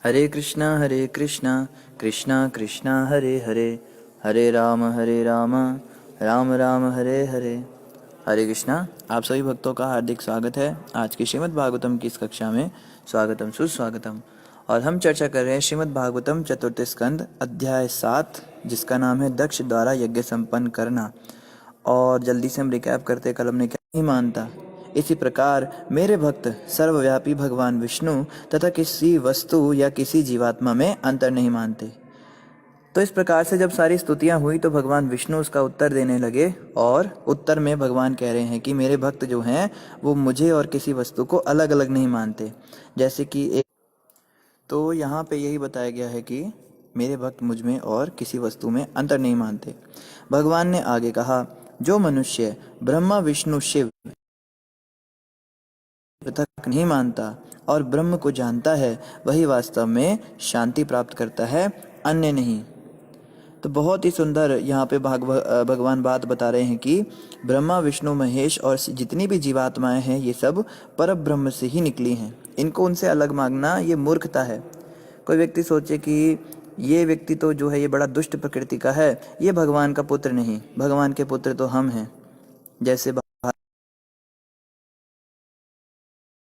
हरे कृष्णा कृष्णा कृष्णा हरे हरे, हरे राम राम राम हरे हरे। हरे कृष्णा। आप सभी भक्तों का हार्दिक स्वागत है आज की श्रीमद् भागवतम की इस कक्षा में। स्वागतम सुस्वागतम। और हम चर्चा कर रहे हैं श्रीमद् भागवतम चतुर्थ स्कंद अध्याय 7, जिसका नाम है दक्ष द्वारा यज्ञ संपन्न करना। और जल्दी से हम रिकैप करते, कल हमने क्या नहीं मानता। इसी प्रकार मेरे भक्त सर्वव्यापी भगवान विष्णु तथा किसी वस्तु या किसी जीवात्मा में अंतर नहीं मानते। तो इस प्रकार से जब सारी स्तुतियां हुई तो भगवान विष्णु उसका उत्तर देने लगे, और उत्तर में भगवान कह रहे हैं कि मेरे भक्त जो हैं वो मुझे और किसी वस्तु को अलग अलग नहीं मानते। जैसे कि तो यहाँ पे यही बताया गया है कि मेरे भक्त मुझ में और किसी वस्तु में अंतर नहीं मानते। भगवान ने आगे कहा, जो मनुष्य ब्रह्मा विष्णु शिव पृथक नहीं मानता और ब्रह्म को जानता है, वही वास्तव में शांति प्राप्त करता है, अन्य नहीं। तो बहुत ही सुंदर यहाँ पे भगवान बात बता रहे हैं कि ब्रह्मा विष्णु महेश और जितनी भी जीवात्माएं हैं ये सब पर ब्रह्म से ही निकली हैं। इनको उनसे अलग मांगना ये मूर्खता है। कोई व्यक्ति सोचे कि ये व्यक्ति तो जो है ये बड़ा दुष्ट प्रकृति का है, ये भगवान का पुत्र नहीं, भगवान के पुत्र तो हम हैं। जैसे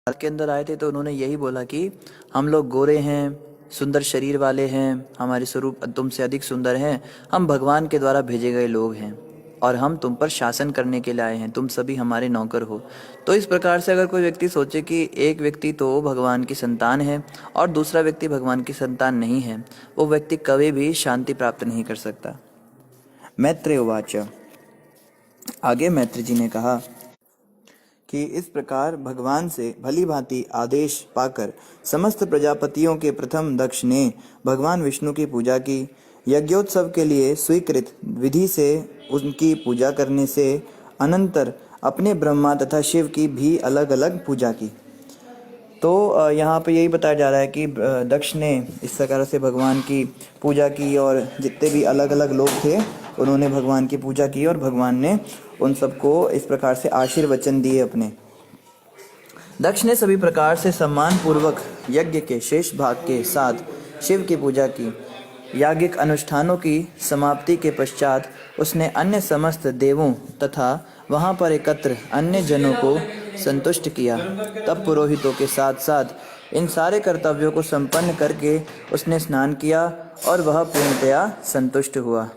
के अंदर आए थे तो उन्होंने यही बोला कि हम लोग गोरे हैं, सुंदर शरीर वाले हैं, हमारे स्वरूप तुमसे अधिक सुंदर हैं, हम भगवान के द्वारा भेजे गए लोग हैं और हम तुम पर शासन करने के लिए आए हैं, तुम सभी हमारे नौकर हो। तो इस प्रकार से अगर कोई व्यक्ति सोचे कि एक व्यक्ति तो भगवान की संतान है और दूसरा व्यक्ति भगवान की संतान नहीं है, वो व्यक्ति कभी भी शांति प्राप्त नहीं कर सकता। मैत्रेय उवाच। आगे मैत्री जी ने कहा कि इस प्रकार भगवान से भली भांति आदेश पाकर समस्त प्रजापतियों के प्रथम दक्ष ने भगवान विष्णु की पूजा की। यज्ञोत्सव के लिए स्वीकृत विधि से उनकी पूजा करने से अनंतर अपने ब्रह्मा तथा शिव की भी अलग अलग पूजा की। तो यहाँ पे यही बताया जा रहा है कि दक्ष ने इस प्रकार से भगवान की पूजा की और जितने भी अलग अलग लोग थे उन्होंने भगवान की पूजा की और भगवान ने उन सबको इस प्रकार से आशीर्वचन दिए अपने। दक्ष ने सभी प्रकार से सम्मान पूर्वक यज्ञ के शेष भाग के साथ शिव की पूजा की। याज्ञिक अनुष्ठानों की समाप्ति के पश्चात उसने अन्य समस्त देवों तथा वहां पर एकत्र अन्य जनों को संतुष्ट किया। तब पुरोहितों के साथ साथ इन सारे कर्तव्यों को संपन्न करके उसने स्नान किया और वह पूर्णतया संतुष्ट हुआ।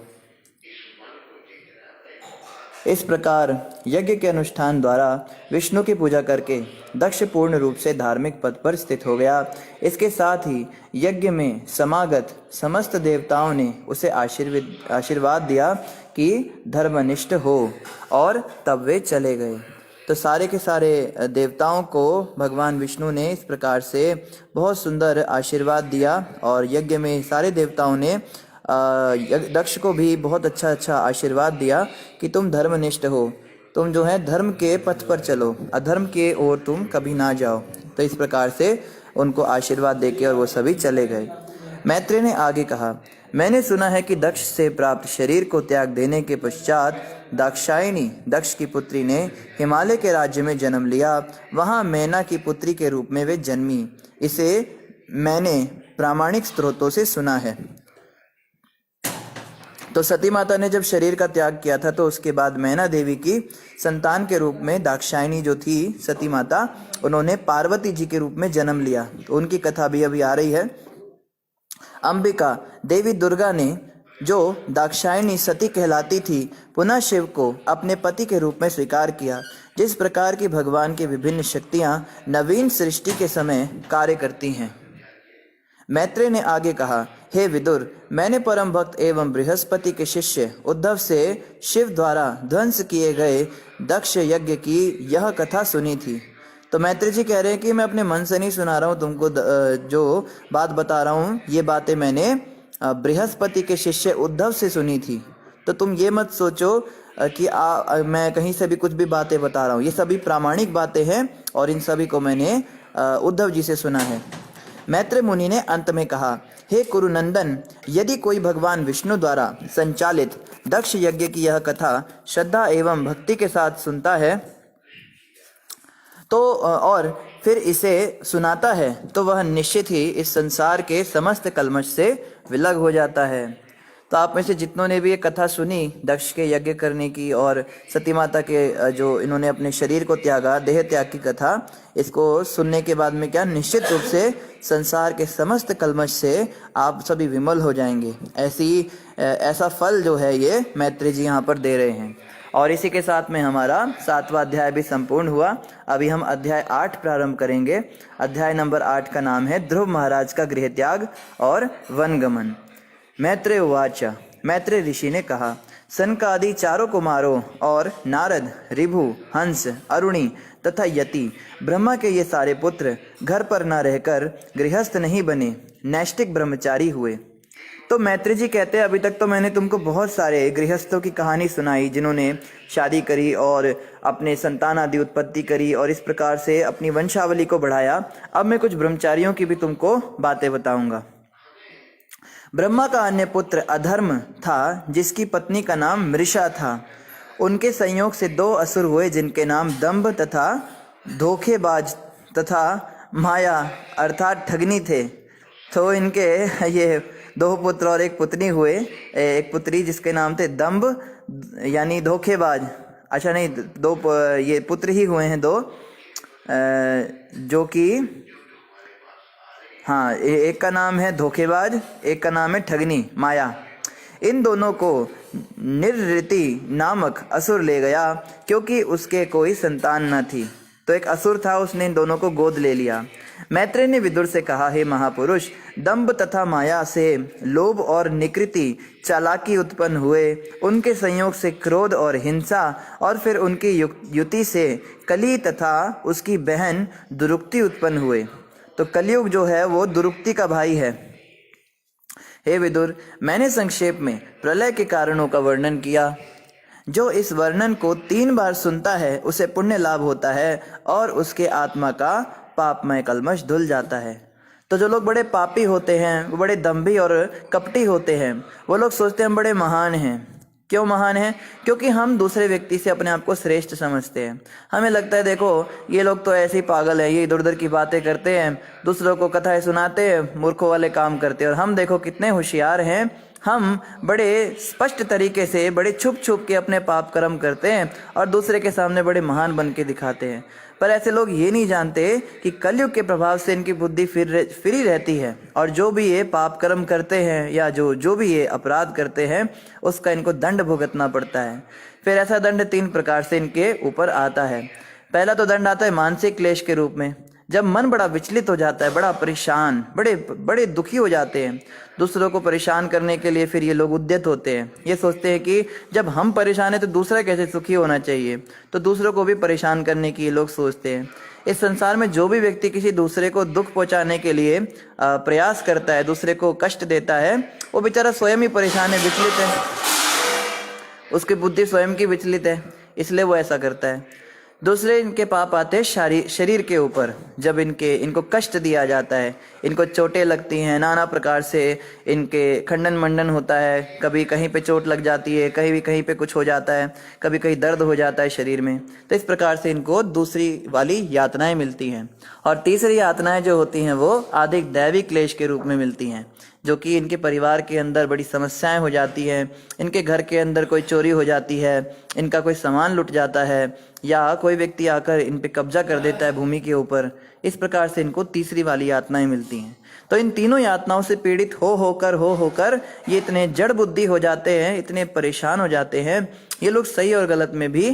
इस प्रकार यज्ञ के अनुष्ठान द्वारा विष्णु की पूजा करके दक्ष पूर्ण रूप से धार्मिक पद पर स्थित हो गया। इसके साथ ही यज्ञ में समागत समस्त देवताओं ने उसे आशीर्वाद दिया कि धर्मनिष्ठ हो, और तब वे चले गए। तो सारे के सारे देवताओं को भगवान विष्णु ने इस प्रकार से बहुत सुंदर आशीर्वाद दिया, और यज्ञ में सारे देवताओं ने दक्ष को भी बहुत अच्छा आशीर्वाद दिया कि तुम धर्मनिष्ठ हो, तुम जो है धर्म के पथ पर चलो, अधर्म के ओर तुम कभी ना जाओ। तो इस प्रकार से उनको आशीर्वाद देके और वो सभी चले गए। मैत्रेय ने आगे कहा, मैंने सुना है कि दक्ष से प्राप्त शरीर को त्याग देने के पश्चात दाक्षायणी दक्ष की पुत्री ने हिमालय के राज्य में जन्म लिया। वहाँ मैना की पुत्री के रूप में वे जन्मी। इसे मैंने प्रामाणिक स्रोतों से सुना है। तो सती माता ने जब शरीर का त्याग किया था तो उसके बाद मैना देवी की संतान के रूप में दाक्षायणी जो थी सती माता, उन्होंने पार्वती जी के रूप में जन्म लिया। तो उनकी कथा भी अभी आ रही है। अंबिका देवी दुर्गा ने जो दाक्षायणी सती कहलाती थी, पुनः शिव को अपने पति के रूप में स्वीकार किया। जिस प्रकार की भगवान की विभिन्न शक्तियां नवीन सृष्टि के समय कार्य करती हैं। मैत्रेय ने आगे कहा, हे विदुर, मैंने परम भक्त एवं बृहस्पति के शिष्य उद्धव से शिव द्वारा ध्वंस किए गए दक्ष यज्ञ की यह कथा सुनी थी। तो मैत्रेय जी कह रहे हैं कि मैं अपने मन से नहीं सुना रहा हूँ तुमको, जो बात बता रहा हूँ ये बातें मैंने बृहस्पति के शिष्य उद्धव से सुनी थी। तो तुम ये मत सोचो कि मैं कहीं से भी कुछ भी बातें बता रहा हूँ, ये सभी प्रामाणिक बातें हैं और इन सभी को मैंने उद्धव जी से सुना है। मैत्रेय मुनि ने अंत में कहा, हे कुरुनंदन, यदि कोई भगवान विष्णु द्वारा संचालित दक्ष यज्ञ की यह कथा श्रद्धा एवं भक्ति के साथ सुनता है तो और फिर इसे सुनाता है तो वह निश्चित ही इस संसार के समस्त कल्मश से विलग हो जाता है। तो आप में से जितनों ने भी ये कथा सुनी दक्ष के यज्ञ करने की और सती माता के जो इन्होंने अपने शरीर को त्यागा, देह त्याग की कथा, इसको सुनने के बाद में क्या निश्चित रूप से संसार के समस्त कल्मश से आप सभी विमल हो जाएंगे। ऐसा फल जो है ये मैत्री जी यहाँ पर दे रहे हैं। और इसी के साथ में हमारा 7वां अध्याय भी संपूर्ण हुआ। अभी हम अध्याय 8 प्रारंभ करेंगे। अध्याय नंबर 8 का नाम है ध्रुव महाराज का गृह त्याग और वनगमन। मैत्रेय उवाच, मैत्रेय ऋषि ने कहा, सनकादि चारों कुमारों और नारद, ऋभु, हंस, अरुणी तथा यति, ब्रह्मा के ये सारे पुत्र घर पर न रहकर गृहस्थ नहीं बने, नैष्टिक ब्रह्मचारी हुए। तो मैत्रेय जी कहते हैं, अभी तक तो मैंने तुमको बहुत सारे गृहस्थों की कहानी सुनाई जिन्होंने शादी करी और अपने संतान आदि उत्पत्ति करी और इस प्रकार से अपनी वंशावली को बढ़ाया। अब मैं कुछ ब्रह्मचारियों की भी तुमको बातें बताऊंगा। ब्रह्मा का अन्य पुत्र अधर्म था, जिसकी पत्नी का नाम मृषा था। उनके संयोग से 2 असुर हुए जिनके नाम दंभ तथा धोखेबाज तथा माया अर्थात ठगनी थे। तो इनके ये 2 पुत्र और 1 पुत्री हुए। एक पुत्री जिसके नाम थे दंभ यानी धोखेबाज, अच्छा नहीं, 2 ये पुत्र ही हुए हैं 2, जो कि हाँ, एक का नाम है धोखेबाज, एक का नाम है ठगनी माया। इन दोनों को निर्ऋति नामक असुर ले गया क्योंकि उसके कोई संतान न थी। तो एक असुर था, उसने इन दोनों को गोद ले लिया। मैत्रेय ने विदुर से कहा, हे महापुरुष, दंभ तथा माया से लोभ और निकृति चालाकी उत्पन्न हुए, उनके संयोग से क्रोध और हिंसा, और फिर उनकी युति से कली तथा उसकी बहन दुरुक्ति उत्पन्न हुए। तो कलयुग जो है वो दुरुक्ति का भाई है। हे विदुर, मैंने संक्षेप में प्रलय के कारणों का वर्णन किया। जो इस वर्णन को 3 बार सुनता है उसे पुण्य लाभ होता है और उसके आत्मा का पापमय कल्मश धुल जाता है। तो जो लोग बड़े पापी होते हैं, वो बड़े दंभी और कपटी होते हैं, वो लोग सोचते हैं हम बड़े महान हैं। क्यों महान हैं? क्योंकि हम दूसरे व्यक्ति से अपने आप को श्रेष्ठ समझते हैं। हमें लगता है देखो ये लोग तो ऐसे ही पागल है, ये इधर उधर की बातें करते हैं, दूसरों को कथाएं सुनाते हैं, मूर्खों वाले काम करते हैं, और हम देखो कितने होशियार हैं। हम बड़े स्पष्ट तरीके से, बड़े छुप छुप के अपने पाप कर्म करते हैं और दूसरे के सामने बड़े महान बन के दिखाते हैं। पर ऐसे लोग ये नहीं जानते कि कलयुग के प्रभाव से इनकी बुद्धि फिरी रहती है, और जो भी ये पाप कर्म करते हैं या जो भी ये अपराध करते हैं उसका इनको दंड भुगतना पड़ता है। फिर ऐसा दंड 3 प्रकार से इनके ऊपर आता है। पहला तो दंड आता है मानसिक क्लेश के रूप में, जब मन बड़ा विचलित हो जाता है, बड़ा परेशान, बड़े दुखी हो जाते हैं। दूसरों को परेशान करने के लिए फिर ये लोग उद्यत होते हैं। ये सोचते हैं कि जब हम परेशान हैं तो दूसरा कैसे सुखी होना चाहिए, तो दूसरों को भी परेशान करने की ये लोग सोचते हैं। इस संसार में जो भी व्यक्ति किसी दूसरे को दुख पहुंचाने के लिए प्रयास करता है, दूसरे को कष्ट देता है, वो बेचारा स्वयं ही परेशान है, विचलित है, उसकी बुद्धि स्वयं की विचलित है, इसलिए वो ऐसा करता है। दूसरे इनके पाप आते हैं शरीर के ऊपर। जब इनको कष्ट दिया जाता है, इनको चोटें लगती हैं, नाना प्रकार से इनके खंडन मंडन होता है, कभी कहीं पे चोट लग जाती है, कहीं पे कुछ हो जाता है, कभी कहीं दर्द हो जाता है शरीर में। तो इस प्रकार से इनको दूसरी वाली यातनाएं मिलती हैं। और तीसरी यातनाएं जो होती हैं वो अधिक दैवी क्लेश के रूप में मिलती हैं, जो कि इनके परिवार के अंदर बड़ी समस्याएं हो जाती हैं। इनके घर के अंदर कोई चोरी हो जाती है, इनका कोई सामान लुट जाता है, या कोई व्यक्ति आकर इन पे कब्जा कर देता है भूमि के ऊपर। इस प्रकार से इनको तीसरी वाली यातनाएं मिलती हैं। तो इन तीनों यातनाओं से पीड़ित हो होकर ये इतने जड़ बुद्धि हो जाते हैं, इतने परेशान हो जाते हैं, ये लोग सही और गलत में भी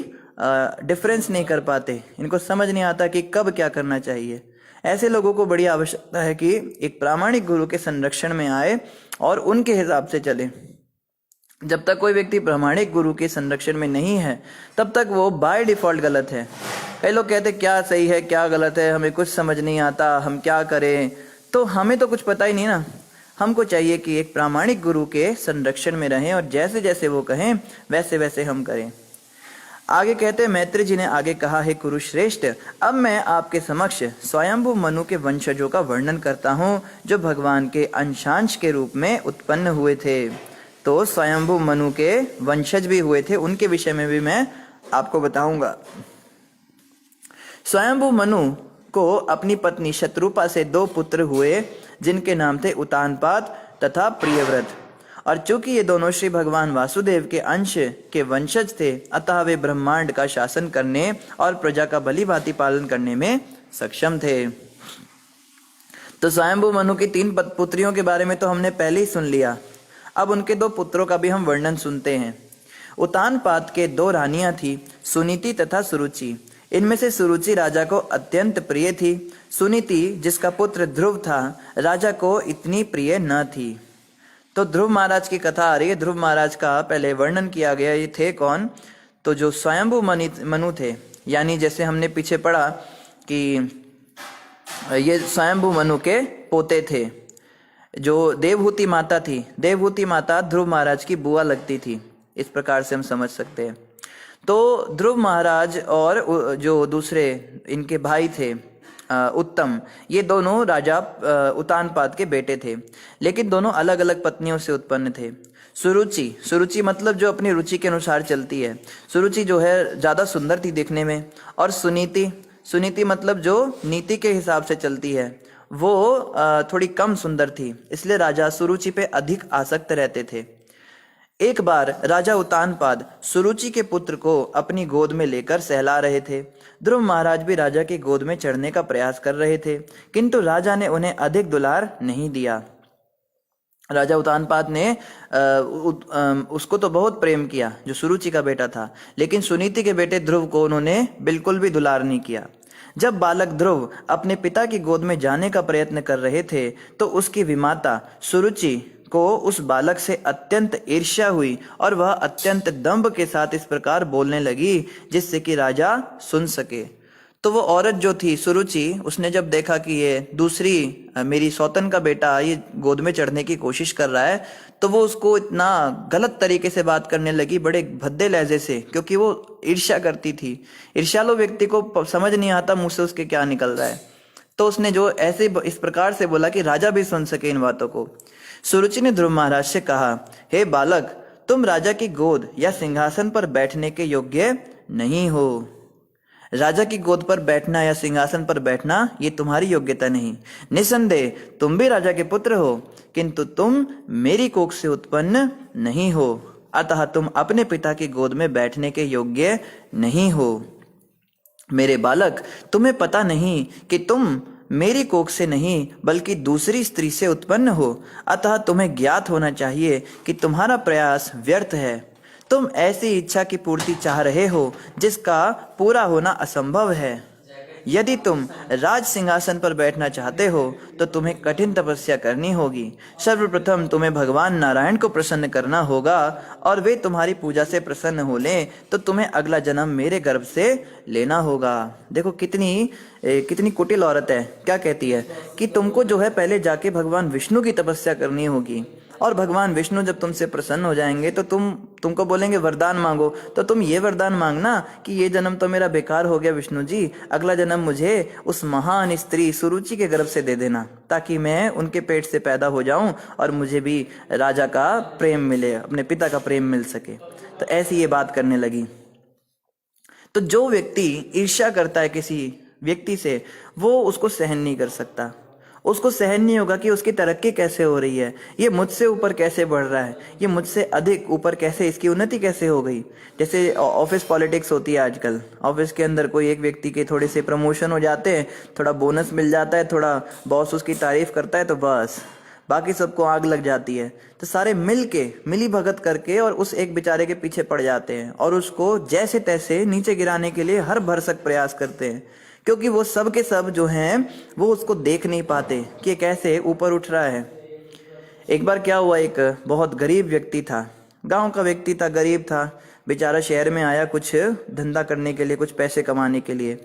डिफरेंस नहीं कर पाते। इनको समझ नहीं आता कि कब क्या करना चाहिए। ऐसे लोगों को बड़ी आवश्यकता है कि एक प्रामाणिक गुरु के संरक्षण में आए और उनके हिसाब से चले। जब तक कोई व्यक्ति प्रामाणिक गुरु के संरक्षण में नहीं है तब तक वो बाय डिफॉल्ट गलत है। कई लोग कहते क्या सही है क्या गलत है, हमें कुछ समझ नहीं आता, हम क्या करें। तो हमें तो कुछ पता ही नहीं ना। हमको चाहिए कि एक प्रामाणिक गुरु के संरक्षण में रहें और जैसे जैसे वो कहें वैसे वैसे हम करें। आगे कहते हैं, मैत्रेय जी ने आगे कहा, है कुरुश्रेष्ठ, अब मैं आपके समक्ष स्वयंभू मनु के वंशजों का वर्णन करता हूँ जो भगवान के अंशांश के रूप में उत्पन्न हुए थे। तो स्वयंभू मनु के वंशज भी हुए थे, उनके विषय में भी मैं आपको बताऊंगा। स्वयंभू मनु को अपनी पत्नी शत्रुपा से 2 पुत्र हुए, जिनके नाम थे उतानपाद तथा प्रियव्रत। और चूंकि ये दोनों श्री भगवान वासुदेव के अंश के वंशज थे, अतः वे ब्रह्मांड का शासन करने और प्रजा का भली भांति पालन करने में सक्षम थे। तो स्वयंभू मनु की 3 पुत्रियों के बारे में तो हमने पहले ही सुन लिया। अब उनके 2 पुत्रों का भी हम वर्णन सुनते हैं। उतानपाद के 2 रानियां थी, सुनीति तथा सुरुचि। इनमें से सुरुचि राजा को अत्यंत प्रिय थी। सुनीति, जिसका पुत्र ध्रुव था, राजा को इतनी प्रिय न थी। तो ध्रुव महाराज की कथा आ रही है। ध्रुव महाराज का पहले वर्णन किया गया। ये थे कौन? तो जो स्वयंभू मनु थे, यानी जैसे हमने पीछे पढ़ा कि ये स्वयंभू मनु के पोते थे। जो देवहूति माता थी, देवहूति माता ध्रुव महाराज की बुआ लगती थी, इस प्रकार से हम समझ सकते हैं। तो ध्रुव महाराज और जो दूसरे इनके भाई थे उत्तम, ये दोनों राजा उतानपाद के बेटे थे, लेकिन दोनों अलग अलग पत्नियों से उत्पन्न थे। सुरुचि, सुरुचि मतलब जो अपनी रुचि के अनुसार चलती है। सुरुचि जो है ज़्यादा सुंदर थी दिखने में। और सुनीति, सुनीति मतलब जो नीति के हिसाब से चलती है, वो थोड़ी कम सुंदर थी, इसलिए राजा सुरुचि पे अधिक आसक्त रहते थे। एक बार राजा उतानपाद सुरुचि के पुत्र को अपनी गोद में लेकर सहला रहे थे। ध्रुव महाराज भी राजा की गोद में चढ़ने का प्रयास कर रहे थे, किंतु राजा ने उन्हें अधिक दुलार नहीं दिया। राजा उतानपाद ने उसको तो बहुत प्रेम किया, जो सुरुचि का बेटा था, लेकिन सुनीति के बेटे ध्रुव को उन्होंने बिल्कुल भी दुलार नहीं किया। जब बालक ध्रुव अपने पिता की गोद में जाने का प्रयत्न कर रहे थे, तो उसकी विमाता सुरुचि को उस बालक से अत्यंत ईर्ष्या हुई और वह अत्यंत दंभ के साथ इस प्रकार बोलने लगी, जिससे कि राजा सुन सके। तो वो औरत जो थी सुरुचि, उसने जब देखा कि ये दूसरी मेरी सौतन का बेटा ये गोद में चढ़ने की कोशिश कर रहा है, तो वो उसको इतना गलत तरीके से बात करने लगी, बड़े भद्दे लहजे से, क्योंकि वो ईर्ष्या करती थी। ईर्ष्यालु व्यक्ति को समझ नहीं आता मुंह से उसके क्या निकल रहा है। तो उसने जो ऐसे इस प्रकार से बोला कि राजा भी सुन सके इन बातों को। सुरुचि ने ध्रुव महाराज से कहा, हे बालक, तुम राजा की गोद या सिंहासन पर बैठने के योग्य नहीं हो। राजा की गोद पर बैठना या सिंहासन पर बैठना ये तुम्हारी योग्यता नहीं। निसंदेह तुम भी राजा के पुत्र हो, किंतु तुम मेरी कोख से उत्पन्न नहीं हो, अतः तुम अपने पिता की गोद में बैठने के योग्य नहीं हो। मेरे बालक, तुम्हें पता नहीं कि तुम मेरी कोख से नहीं बल्कि दूसरी स्त्री से उत्पन्न हो, अतः तुम्हें ज्ञात होना चाहिए कि तुम्हारा प्रयास व्यर्थ है। तुम ऐसी इच्छा की पूर्ति चाह रहे हो जिसका पूरा होना असंभव है। यदि तुम राज सिंहासन पर बैठना चाहते हो तो तुम्हें कठिन तपस्या करनी होगी। सर्वप्रथम तुम्हें भगवान नारायण को प्रसन्न करना होगा, और वे तुम्हारी पूजा से प्रसन्न हो लें तो तुम्हें अगला जन्म मेरे गर्भ से लेना होगा। देखो कितनी कुटिल औरत है। क्या कहती है कि तुमको जो है पहले जाके भगवान विष्णु की तपस्या करनी होगी, और भगवान विष्णु जब तुमसे प्रसन्न हो जाएंगे तो तुमको बोलेंगे वरदान मांगो, तो तुम ये वरदान मांगना कि ये जन्म तो मेरा बेकार हो गया विष्णु जी, अगला जन्म मुझे उस महान स्त्री सुरुचि के गर्भ से दे देना, ताकि मैं उनके पेट से पैदा हो जाऊं और मुझे भी राजा का प्रेम मिले, अपने पिता का प्रेम मिल सके। तो ऐसी ये बात करने लगी। तो जो व्यक्ति ईर्ष्या करता है किसी व्यक्ति से, वो उसको सहन नहीं कर सकता। उसको सहन नहीं होगा कि उसकी तरक्की कैसे हो रही है, ये मुझसे ऊपर कैसे बढ़ रहा है, ये मुझसे अधिक ऊपर कैसे, इसकी उन्नति कैसे हो गई। जैसे ऑफिस पॉलिटिक्स होती है आजकल, ऑफिस के अंदर कोई एक व्यक्ति के थोड़े से प्रमोशन हो जाते हैं, थोड़ा बोनस मिल जाता है, थोड़ा बॉस उसकी तारीफ करता है, तो बस बाकी सबको आग लग जाती है। तो सारे मिली भगत करके और उस एक बेचारे के पीछे पड़ जाते हैं और उसको जैसे तैसे नीचे गिराने के लिए हर भरसक प्रयास करते हैं, क्योंकि वो सब के सब जो हैं वो उसको देख नहीं पाते कि ये कैसे ऊपर उठ रहा है। एक बार क्या हुआ, एक बहुत गरीब व्यक्ति था, गांव का व्यक्ति था, गरीब था, बेचारा शहर में आया कुछ धंधा करने के लिए, कुछ पैसे कमाने के लिए।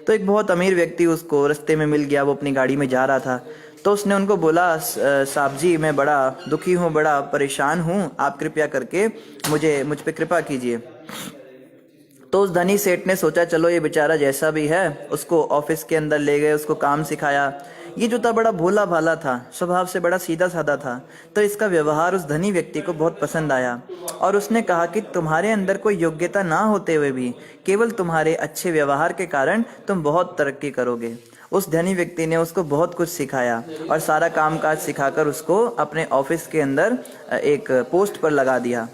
तो एक बहुत अमीर व्यक्ति उसको रास्ते में मिल गया, वो अपनी गाड़ी में जा रहा था। तो उसने उनको बोला, साहब जी मैं बड़ा दुखी हूँ, बड़ा परेशान हूँ, आप कृपया करके मुझ पे कृपा कीजिए। तो उस धनी सेठ ने सोचा चलो ये बेचारा जैसा भी है, उसको ऑफिस के अंदर ले गए, उसको काम सिखाया। ये जो था बड़ा भोला भाला था, स्वभाव से बड़ा सीधा साधा था, तो इसका व्यवहार उस धनी व्यक्ति को बहुत पसंद आया और उसने कहा कि तुम्हारे अंदर कोई योग्यता ना होते हुए भी केवल तुम्हारे अच्छे व्यवहार के कारण तुम बहुत तरक्की करोगे। उस धनी व्यक्ति ने उसको बहुत कुछ सिखाया और सारा कामकाज सिखाकर उसको अपने ऑफिस के अंदर एक पोस्ट पर लगा दिया।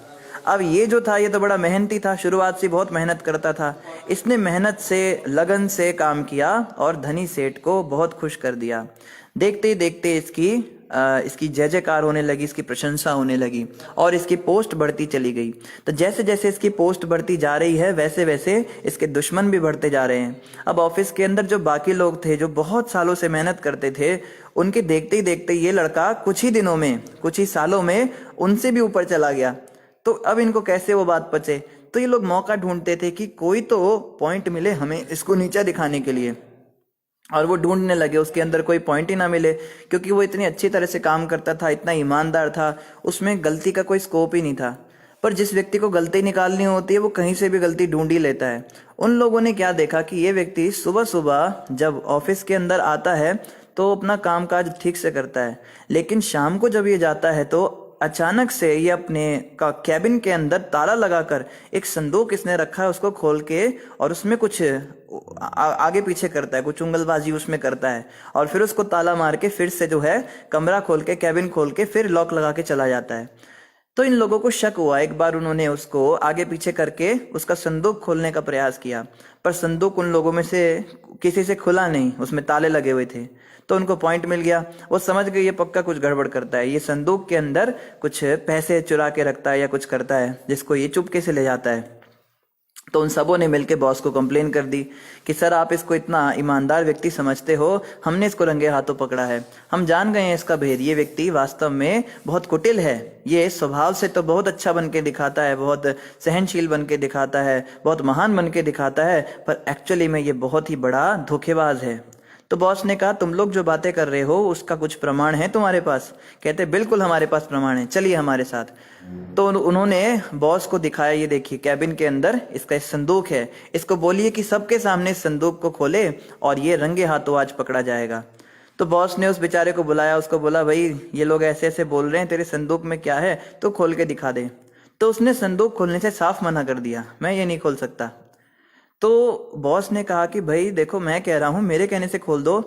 अब ये जो था ये तो बड़ा मेहनती था, शुरुआत से बहुत मेहनत करता था। इसने मेहनत से लगन से काम किया और धनी सेठ को बहुत खुश कर दिया। देखते ही देखते इसकी जय जयकार होने लगी, इसकी प्रशंसा होने लगी और इसकी पोस्ट बढ़ती चली गई। तो जैसे जैसे इसकी पोस्ट बढ़ती जा रही है वैसे वैसे इसके दुश्मन भी बढ़ते जा रहे हैं। अब ऑफिस के अंदर जो बाकी लोग थे जो बहुत सालों से मेहनत करते थे, उनके देखते ही देखते ये लड़का कुछ ही दिनों में, कुछ ही सालों में उनसे भी ऊपर चला गया। तो अब इनको कैसे वो बात पचे? तो ये लोग मौका ढूंढते थे कि कोई तो पॉइंट मिले हमें इसको नीचा दिखाने के लिए, और वो ढूंढने लगे। उसके अंदर कोई पॉइंट ही ना मिले, क्योंकि वो इतनी अच्छी तरह से काम करता था, इतना ईमानदार था, उसमें गलती का कोई स्कोप ही नहीं था। पर जिस व्यक्ति को गलती निकालनी होती है वो कहीं से भी गलती ढूंढ ही लेता है। उन लोगों ने क्या देखा कि ये व्यक्ति सुबह सुबह जब ऑफिस के अंदर आता है तो अपना कामकाज ठीक से करता है, लेकिन शाम को जब ये जाता है तो अचानक से ये अपने कैबिन के अंदर ताला लगाकर एक संदूक इसने रखा है, उसको खोल के और उसमें कुछ आगे पीछे करता है, कुछ उंगलबाजी उसमें करता है और फिर उसको ताला मार के फिर से जो है कमरा खोल के, कैबिन खोल के फिर लॉक लगा के चला जाता है। तो इन लोगों को शक हुआ। एक बार उन्होंने उसको आगे पीछे करके उसका संदूक खोलने का प्रयास किया, पर संदूक उन लोगों में से किसी से खुला नहीं, उसमें ताले लगे हुए थे। तो उनको पॉइंट मिल गया, वो समझ गए ये पक्का कुछ गड़बड़ करता है, ये संदूक के अंदर कुछ पैसे चुरा के रखता है या कुछ करता है जिसको ये चुपके से ले जाता है। तो उन सबों ने मिलकर बॉस को कंप्लेन कर दी कि सर आप इसको इतना ईमानदार व्यक्ति समझते हो, हमने इसको रंगे हाथों पकड़ा है, हम जान गए हैं इसका भेद। ये व्यक्ति वास्तव में बहुत कुटिल है, ये स्वभाव से तो बहुत अच्छा बन के दिखाता है, बहुत सहनशील बन के दिखाता है, बहुत महान बन के दिखाता है, पर एक्चुअली में ये बहुत ही बड़ा धोखेबाज है। तो बॉस ने कहा तुम लोग जो बातें कर रहे हो उसका कुछ प्रमाण है तुम्हारे पास? कहते बिल्कुल हमारे पास प्रमाण है, चलिए हमारे साथ। तो उन्होंने बॉस को दिखाया, ये देखिए कैबिन के अंदर इसका एक संदूक है, इसको बोलिए कि सबके सामने इस संदूक को खोले और ये रंगे हाथों आज पकड़ा जाएगा। तो बॉस ने उस बेचारे को बुलाया, उसको बोला भाई ये लोग ऐसे ऐसे बोल रहे हैं, तेरे संदूक में क्या है तो खोल के दिखा दे। तो उसने संदूक खोलने से साफ मना कर दिया, मैं ये नहीं खोल सकता। तो बॉस ने कहा कि भाई देखो मैं कह रहा हूँ, मेरे कहने से खोल दो।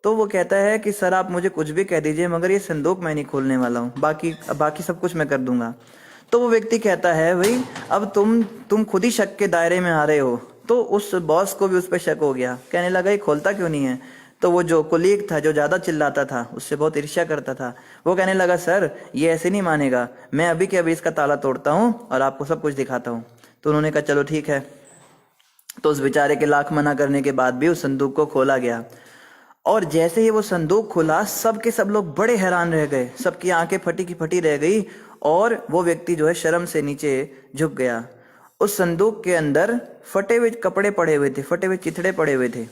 तो वो कहता है कि सर आप मुझे कुछ भी कह दीजिए मगर ये संदूक मैं नहीं खोलने वाला हूँ, बाकी सब कुछ मैं कर दूंगा। तो वो व्यक्ति कहता है भाई अब तुम खुद ही शक के दायरे में आ रहे हो। तो उस बॉस को भी उस पर शक हो गया, कहने लगा ये खोलता क्यों नहीं है। तो वो जो कोलीग था जो ज्यादा चिल्लाता था, उससे बहुत ईर्ष्या करता था, वो कहने लगा सर ये ऐसे नहीं मानेगा, मैं अभी के अभी इसका ताला तोड़ता हूँ और आपको सब कुछ दिखाता हूँ। तो उन्होंने कहा चलो ठीक है। तो उस बेचारे के लाख मना करने के बाद भी उस संदूक को खोला गया, और जैसे ही वो संदूक खुला सब के सब लोग बड़े हैरान रह गए, सबकी आंखें फटी की फटी रह गई और वो व्यक्ति जो है शर्म से नीचे झुक गया। उस संदूक के अंदर फटे हुए कपड़े पड़े हुए थे, फटे हुए चिथड़े पड़े हुए थे।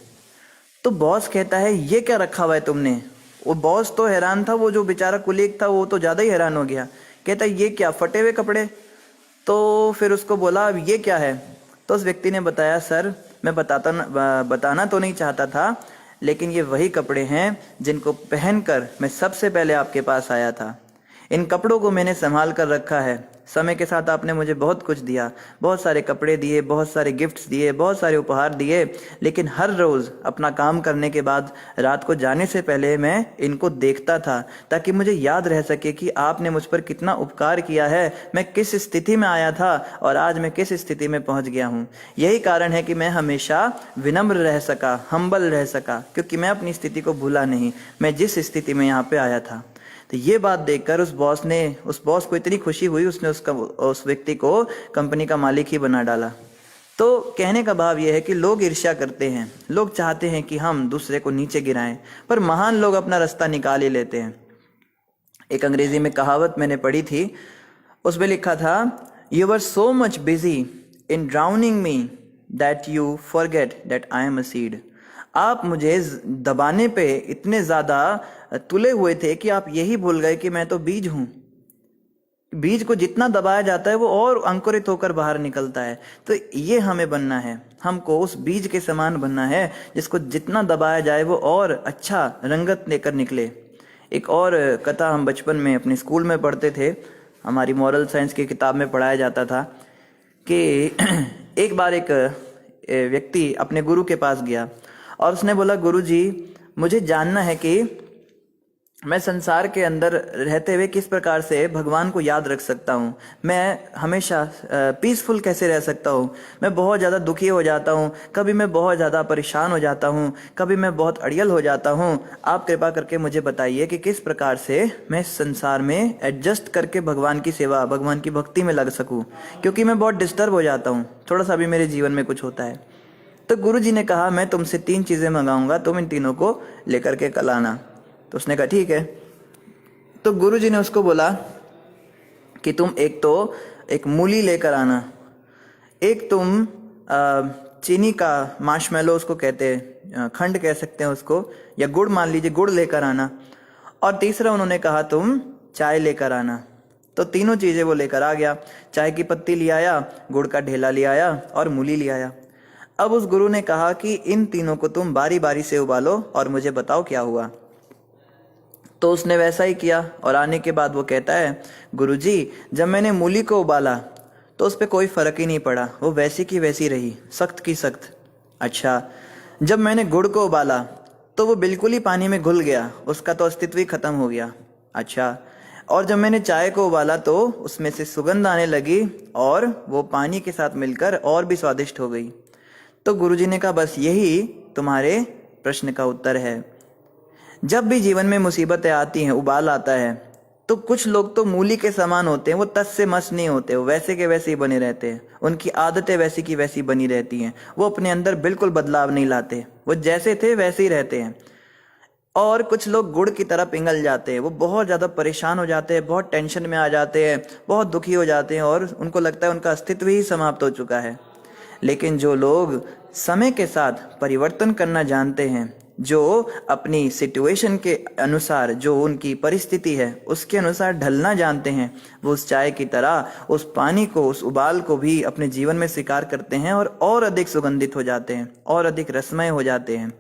तो बॉस कहता है ये क्या रखा हुआ है तुमने? वो बॉस तो हैरान था, वो जो बेचारा कुलीग था वो तो ज्यादा ही हैरान हो गया, कहता है ये क्या फटे हुए कपड़े? तो फिर उसको बोला अब ये क्या है? तो उस व्यक्ति ने बताया सर मैं बताना तो नहीं चाहता था, लेकिन ये वही कपड़े हैं जिनको पहनकर मैं सबसे पहले आपके पास आया था। इन कपड़ों को मैंने संभाल कर रखा है, समय के साथ आपने मुझे बहुत कुछ दिया, बहुत सारे कपड़े दिए, बहुत सारे गिफ्ट्स दिए, बहुत सारे उपहार दिए, लेकिन हर रोज अपना काम करने के बाद रात को जाने से पहले मैं इनको देखता था ताकि मुझे याद रह सके कि आपने मुझ पर कितना उपकार किया है, मैं किस स्थिति में आया था और आज मैं किस स्थिति में पहुंच गया हूँ। यही कारण है कि मैं हमेशा विनम्र रह सका, हम्बल रह सका, क्योंकि मैं अपनी स्थिति को भूला नहीं, मैं जिस स्थिति में यहाँ पे आया था। तो ये बात देखकर उस बॉस को इतनी खुशी हुई, उसने उस व्यक्ति को कंपनी का मालिक ही बना डाला। तो कहने का भाव यह है कि लोग ईर्ष्या करते हैं, लोग चाहते हैं कि हम दूसरे को नीचे गिराएं, पर महान लोग अपना रास्ता निकाल ही लेते हैं। एक अंग्रेजी में कहावत मैंने पढ़ी थी, उसमें लिखा था you were so much busy in drowning me that you forget that I am a seed. आप मुझे दबाने पे इतने ज्यादा तुले हुए थे कि आप यही भूल गए कि मैं तो बीज हूं। बीज को जितना दबाया जाता है वो और अंकुरित होकर बाहर निकलता है। तो ये हमें बनना है, हमको उस बीज के समान बनना है जिसको जितना दबाया जाए वो और अच्छा रंगत लेकर निकले। एक और कथा हम बचपन में अपने स्कूल में पढ़ते थे, हमारी मॉरल साइंस की किताब में पढ़ाया जाता था कि एक बार एक व्यक्ति अपने गुरु के पास गया और उसने बोला गुरु जी मुझे जानना है कि मैं संसार के अंदर रहते हुए किस प्रकार से भगवान को याद रख सकता हूँ, मैं हमेशा पीसफुल कैसे रह सकता हूँ। मैं बहुत ज़्यादा दुखी हो जाता हूँ, कभी मैं बहुत ज़्यादा परेशान हो जाता हूँ, कभी मैं बहुत अड़ियल हो जाता हूँ। आप कृपा करके मुझे बताइए कि किस प्रकार से मैं संसार में एडजस्ट करके भगवान की सेवा, भगवान की भक्ति में लग सकूँ, क्योंकि मैं बहुत डिस्टर्ब हो जाता हूँ थोड़ा सा भी मेरे जीवन में कुछ होता है। तो गुरु जी ने कहा मैं तुमसे 3 चीज़ें मंगाऊंगा, तुम इन तीनों को लेकर के कल आना। तो उसने कहा ठीक है। तो गुरु जी ने उसको बोला कि तुम एक मूली लेकर आना, एक तुम चीनी का मार्शमेलो उसको कहते हैं, खंड कह सकते हैं उसको, या गुड़ मान लीजिए, गुड़ लेकर आना, और तीसरा उन्होंने कहा तुम चाय लेकर आना। तो तीनों चीज़ें वो लेकर आ गया। चाय की पत्ती ले आया, गुड़ का ढेला ले आया और मूली ले आया। अब उस गुरु ने कहा कि इन तीनों को तुम बारी बारी से उबालो और मुझे बताओ क्या हुआ। तो उसने वैसा ही किया और आने के बाद वो कहता है, गुरुजी जब मैंने मूली को उबाला तो उस पर कोई फर्क ही नहीं पड़ा, वो वैसी की वैसी रही, सख्त की सख्त। अच्छा, जब मैंने गुड़ को उबाला तो वो बिल्कुल ही पानी में घुल गया, उसका तो अस्तित्व ही खत्म हो गया। अच्छा, और जब मैंने चाय को उबाला तो उसमें से सुगंध आने लगी और वो पानी के साथ मिलकर और भी स्वादिष्ट हो गई। तो गुरुजी ने कहा बस यही तुम्हारे प्रश्न का उत्तर है। जब भी जीवन में मुसीबतें आती हैं, उबाल आता है, तो कुछ लोग तो मूली के समान होते हैं, वो तस से मस नहीं होते, वो वैसे के वैसे ही बने रहते हैं, उनकी आदतें वैसी की वैसी बनी रहती हैं, वो अपने अंदर बिल्कुल बदलाव नहीं लाते, वो जैसे थे वैसे ही रहते हैं। और कुछ लोग गुड़ की तरह पिघल जाते हैं, वो बहुत ज़्यादा परेशान हो जाते हैं, बहुत टेंशन में आ जाते हैं, बहुत दुखी हो जाते हैं और उनको लगता है उनका अस्तित्व ही समाप्त हो चुका है। लेकिन जो लोग समय के साथ परिवर्तन करना जानते हैं, जो अपनी सिचुएशन के अनुसार, जो उनकी परिस्थिति है उसके अनुसार ढलना जानते हैं, वो उस चाय की तरह उस पानी को, उस उबाल को भी अपने जीवन में स्वीकार करते हैं और अधिक सुगंधित हो जाते हैं और अधिक रसमय हो जाते हैं।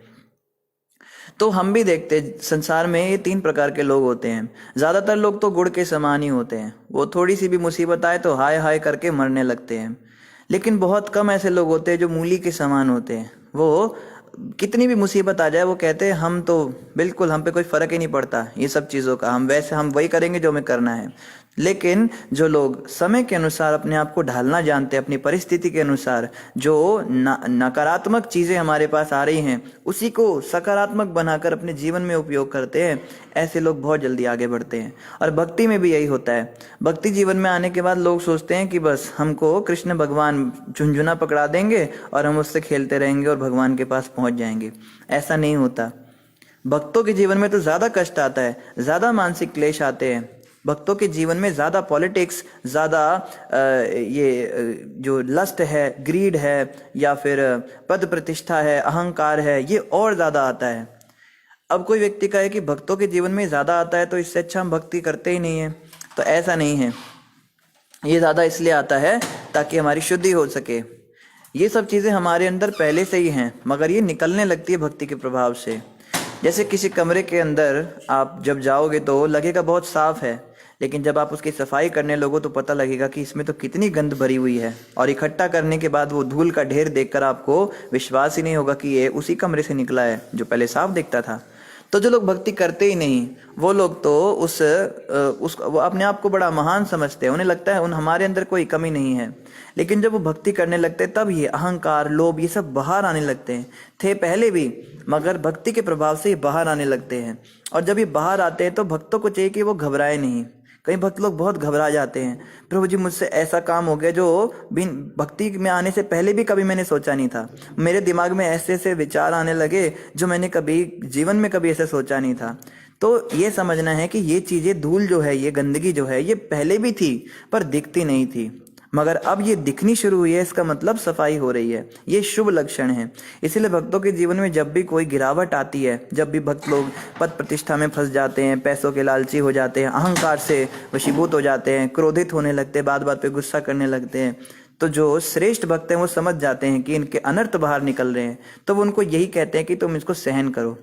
तो हम भी देखते हैं संसार में ये 3 प्रकार के लोग होते हैं। ज़्यादातर लोग तो गुड़ के समान ही होते हैं, वो थोड़ी सी भी मुसीबत आए तो हाय हाय करके मरने लगते हैं। लेकिन बहुत कम ऐसे लोग होते हैं जो मूली के समान होते हैं, वो कितनी भी मुसीबत आ जाए वो कहते हैं हम तो बिल्कुल, हम पे कोई फर्क ही नहीं पड़ता ये सब चीज़ों का, हम वही करेंगे जो हमें करना है। लेकिन जो लोग समय के अनुसार अपने आप को ढालना जानते हैं, अपनी परिस्थिति के अनुसार, जो नकारात्मक चीज़ें हमारे पास आ रही हैं उसी को सकारात्मक बनाकर अपने जीवन में उपयोग करते हैं, ऐसे लोग बहुत जल्दी आगे बढ़ते हैं। और भक्ति में भी यही होता है। भक्ति जीवन में आने के बाद लोग सोचते हैं कि बस हमको कृष्ण भगवान झुंझुना पकड़ा देंगे और हम उससे खेलते रहेंगे और भगवान के पास पहुंच जाएंगे। ऐसा नहीं होता। भक्तों के जीवन में तो ज़्यादा कष्ट आता है, ज़्यादा मानसिक क्लेश आते हैं। भक्तों के जीवन में ज़्यादा पॉलिटिक्स, ज़्यादा जो लस्ट है, ग्रीड है, या फिर पद प्रतिष्ठा है, अहंकार है, ये और ज़्यादा आता है। अब कोई व्यक्ति कहे कि भक्तों के जीवन में ज़्यादा आता है तो इससे अच्छा हम भक्ति करते ही नहीं है, तो ऐसा नहीं है। ये ज़्यादा इसलिए आता है ताकि हमारी शुद्धि हो सके। ये सब चीज़ें हमारे अंदर पहले से ही हैं, मगर ये निकलने लगती है भक्ति के प्रभाव से। जैसे किसी कमरे के अंदर आप जब जाओगे तो लगेगा बहुत साफ है, लेकिन जब आप उसकी सफाई करने लगो तो पता लगेगा कि इसमें तो कितनी गंद भरी हुई है, और इकट्ठा करने के बाद वो धूल का ढेर देखकर आपको विश्वास ही नहीं होगा कि ये उसी कमरे से निकला है जो पहले साफ दिखता था। तो जो लोग भक्ति करते ही नहीं, वो लोग तो वो अपने आप को बड़ा महान समझते हैं, उन्हें लगता है हमारे अंदर कोई कमी नहीं है। लेकिन जब वो भक्ति करने लगते हैं तब ये अहंकार, लोभ, ये सब बाहर आने लगते हैं। थे पहले भी, मगर भक्ति के प्रभाव से ये बाहर आने लगते हैं। और जब ये बाहर आते हैं तो भक्तों को चाहिए कि वो घबराए नहीं। कई भक्त लोग बहुत घबरा जाते हैं, प्रभु जी मुझसे ऐसा काम हो गया जो बिन भक्ति में आने से पहले भी कभी मैंने सोचा नहीं था, मेरे दिमाग में ऐसे ऐसे विचार आने लगे जो मैंने कभी जीवन में कभी ऐसे सोचा नहीं था। तो ये समझना है कि ये चीज़ें, धूल जो है, ये गंदगी जो है, ये पहले भी थी पर दिखती नहीं थी, मगर अब ये दिखनी शुरू हुई है, इसका मतलब सफाई हो रही है। ये शुभ लक्षण है। इसीलिए भक्तों के जीवन में जब भी कोई गिरावट आती है, जब भी भक्त लोग पद प्रतिष्ठा में फंस जाते हैं, पैसों के लालची हो जाते हैं, अहंकार से वशीभूत हो जाते हैं, क्रोधित होने लगते हैं, बात बात पे गुस्सा करने लगते हैं, तो जो श्रेष्ठ भक्त हैं वो समझ जाते हैं कि इनके अनर्थ बाहर निकल रहे हैं, तो वो उनको यही कहते हैं कि तुम इसको सहन करो,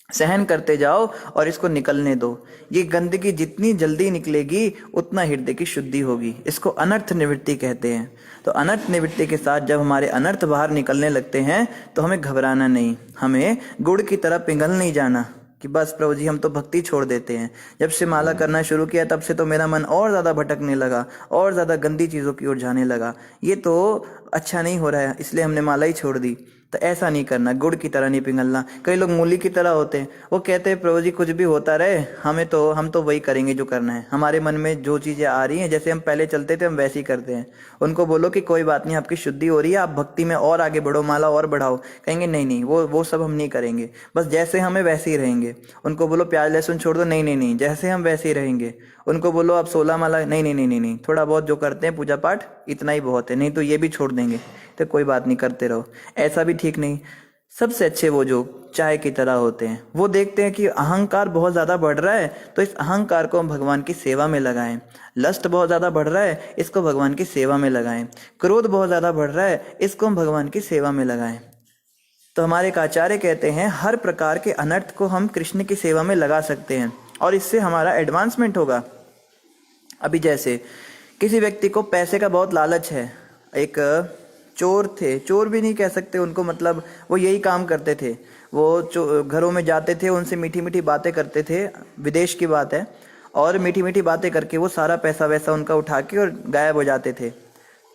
सहन करते जाओ और इसको निकलने दो। ये गंदगी जितनी जल्दी निकलेगी उतना हृदय की शुद्धि होगी। इसको अनर्थ निवृत्ति कहते हैं। तो अनर्थ निवृत्ति के साथ जब हमारे अनर्थ बाहर निकलने लगते हैं तो हमें घबराना नहीं, हमें गुड़ की तरह पिघल नहीं जाना कि बस प्रभु जी हम तो भक्ति छोड़ देते हैं। जब से माला करना शुरू किया तब से तो मेरा मन और ज़्यादा भटकने लगा, और ज़्यादा गंदी चीज़ों की ओर जाने लगा, ये तो अच्छा नहीं हो रहा है, इसलिए हमने माला ही छोड़ दी। तो ऐसा नहीं करना, गुड़ की तरह नहीं पिघलना। कई लोग मूली की तरह होते हैं, वो कहते हैं प्रभु जी कुछ भी होता रहे, हम तो वही करेंगे जो करना है, हमारे मन में जो चीज़ें आ रही हैं जैसे हम पहले चलते थे हम वैसे ही करते हैं। उनको बोलो कि कोई बात नहीं, आपकी शुद्धि हो रही है, आप भक्ति में और आगे बढ़ो, माला और बढ़ाओ। कहेंगे नहीं नहीं, वो सब हम नहीं करेंगे, बस जैसे हमें वैसे ही रहेंगे। उनको बोलो प्याज लहसुन छोड़ दो, नहीं नहीं नहीं, जैसे हम वैसे ही रहेंगे। उनको बोलो आप 16 माला, नहीं नहीं नहीं नहीं नहीं, थोड़ा बहुत जो करते हैं पूजा पाठ इतना ही बहुत है, नहीं तो ये भी छोड़ देंगे। तो कोई बात नहीं, करते रहो। ऐसा भी ठीक नहीं। सबसे अच्छे वो जो चाय की तरह होते हैं, वो देखते हैं कि अहंकार बहुत ज़्यादा बढ़ रहा है तो इस अहंकार को हम भगवान की सेवा में लगाएं। लस्ट बहुत ज़्यादा बढ़ रहा है, इसको भगवान की सेवा में लगाएं। क्रोध बहुत ज़्यादा बढ़ रहा है, इसको हम भगवान की सेवा में लगाएं। तो हमारे एक आचार्य कहते हैं हर प्रकार के अनर्थ को हम कृष्ण की सेवा में लगा सकते हैं और इससे हमारा एडवांसमेंट होगा। अभी जैसे किसी व्यक्ति को पैसे का बहुत लालच है, एक चोर थे, चोर भी नहीं कह सकते उनको, मतलब वो यही काम करते थे। वो घरों में जाते थे, उनसे मीठी मीठी बातें करते थे, विदेश की बात है, और मीठी मीठी बातें करके वो सारा पैसा वैसा उनका उठा के और गायब हो जाते थे।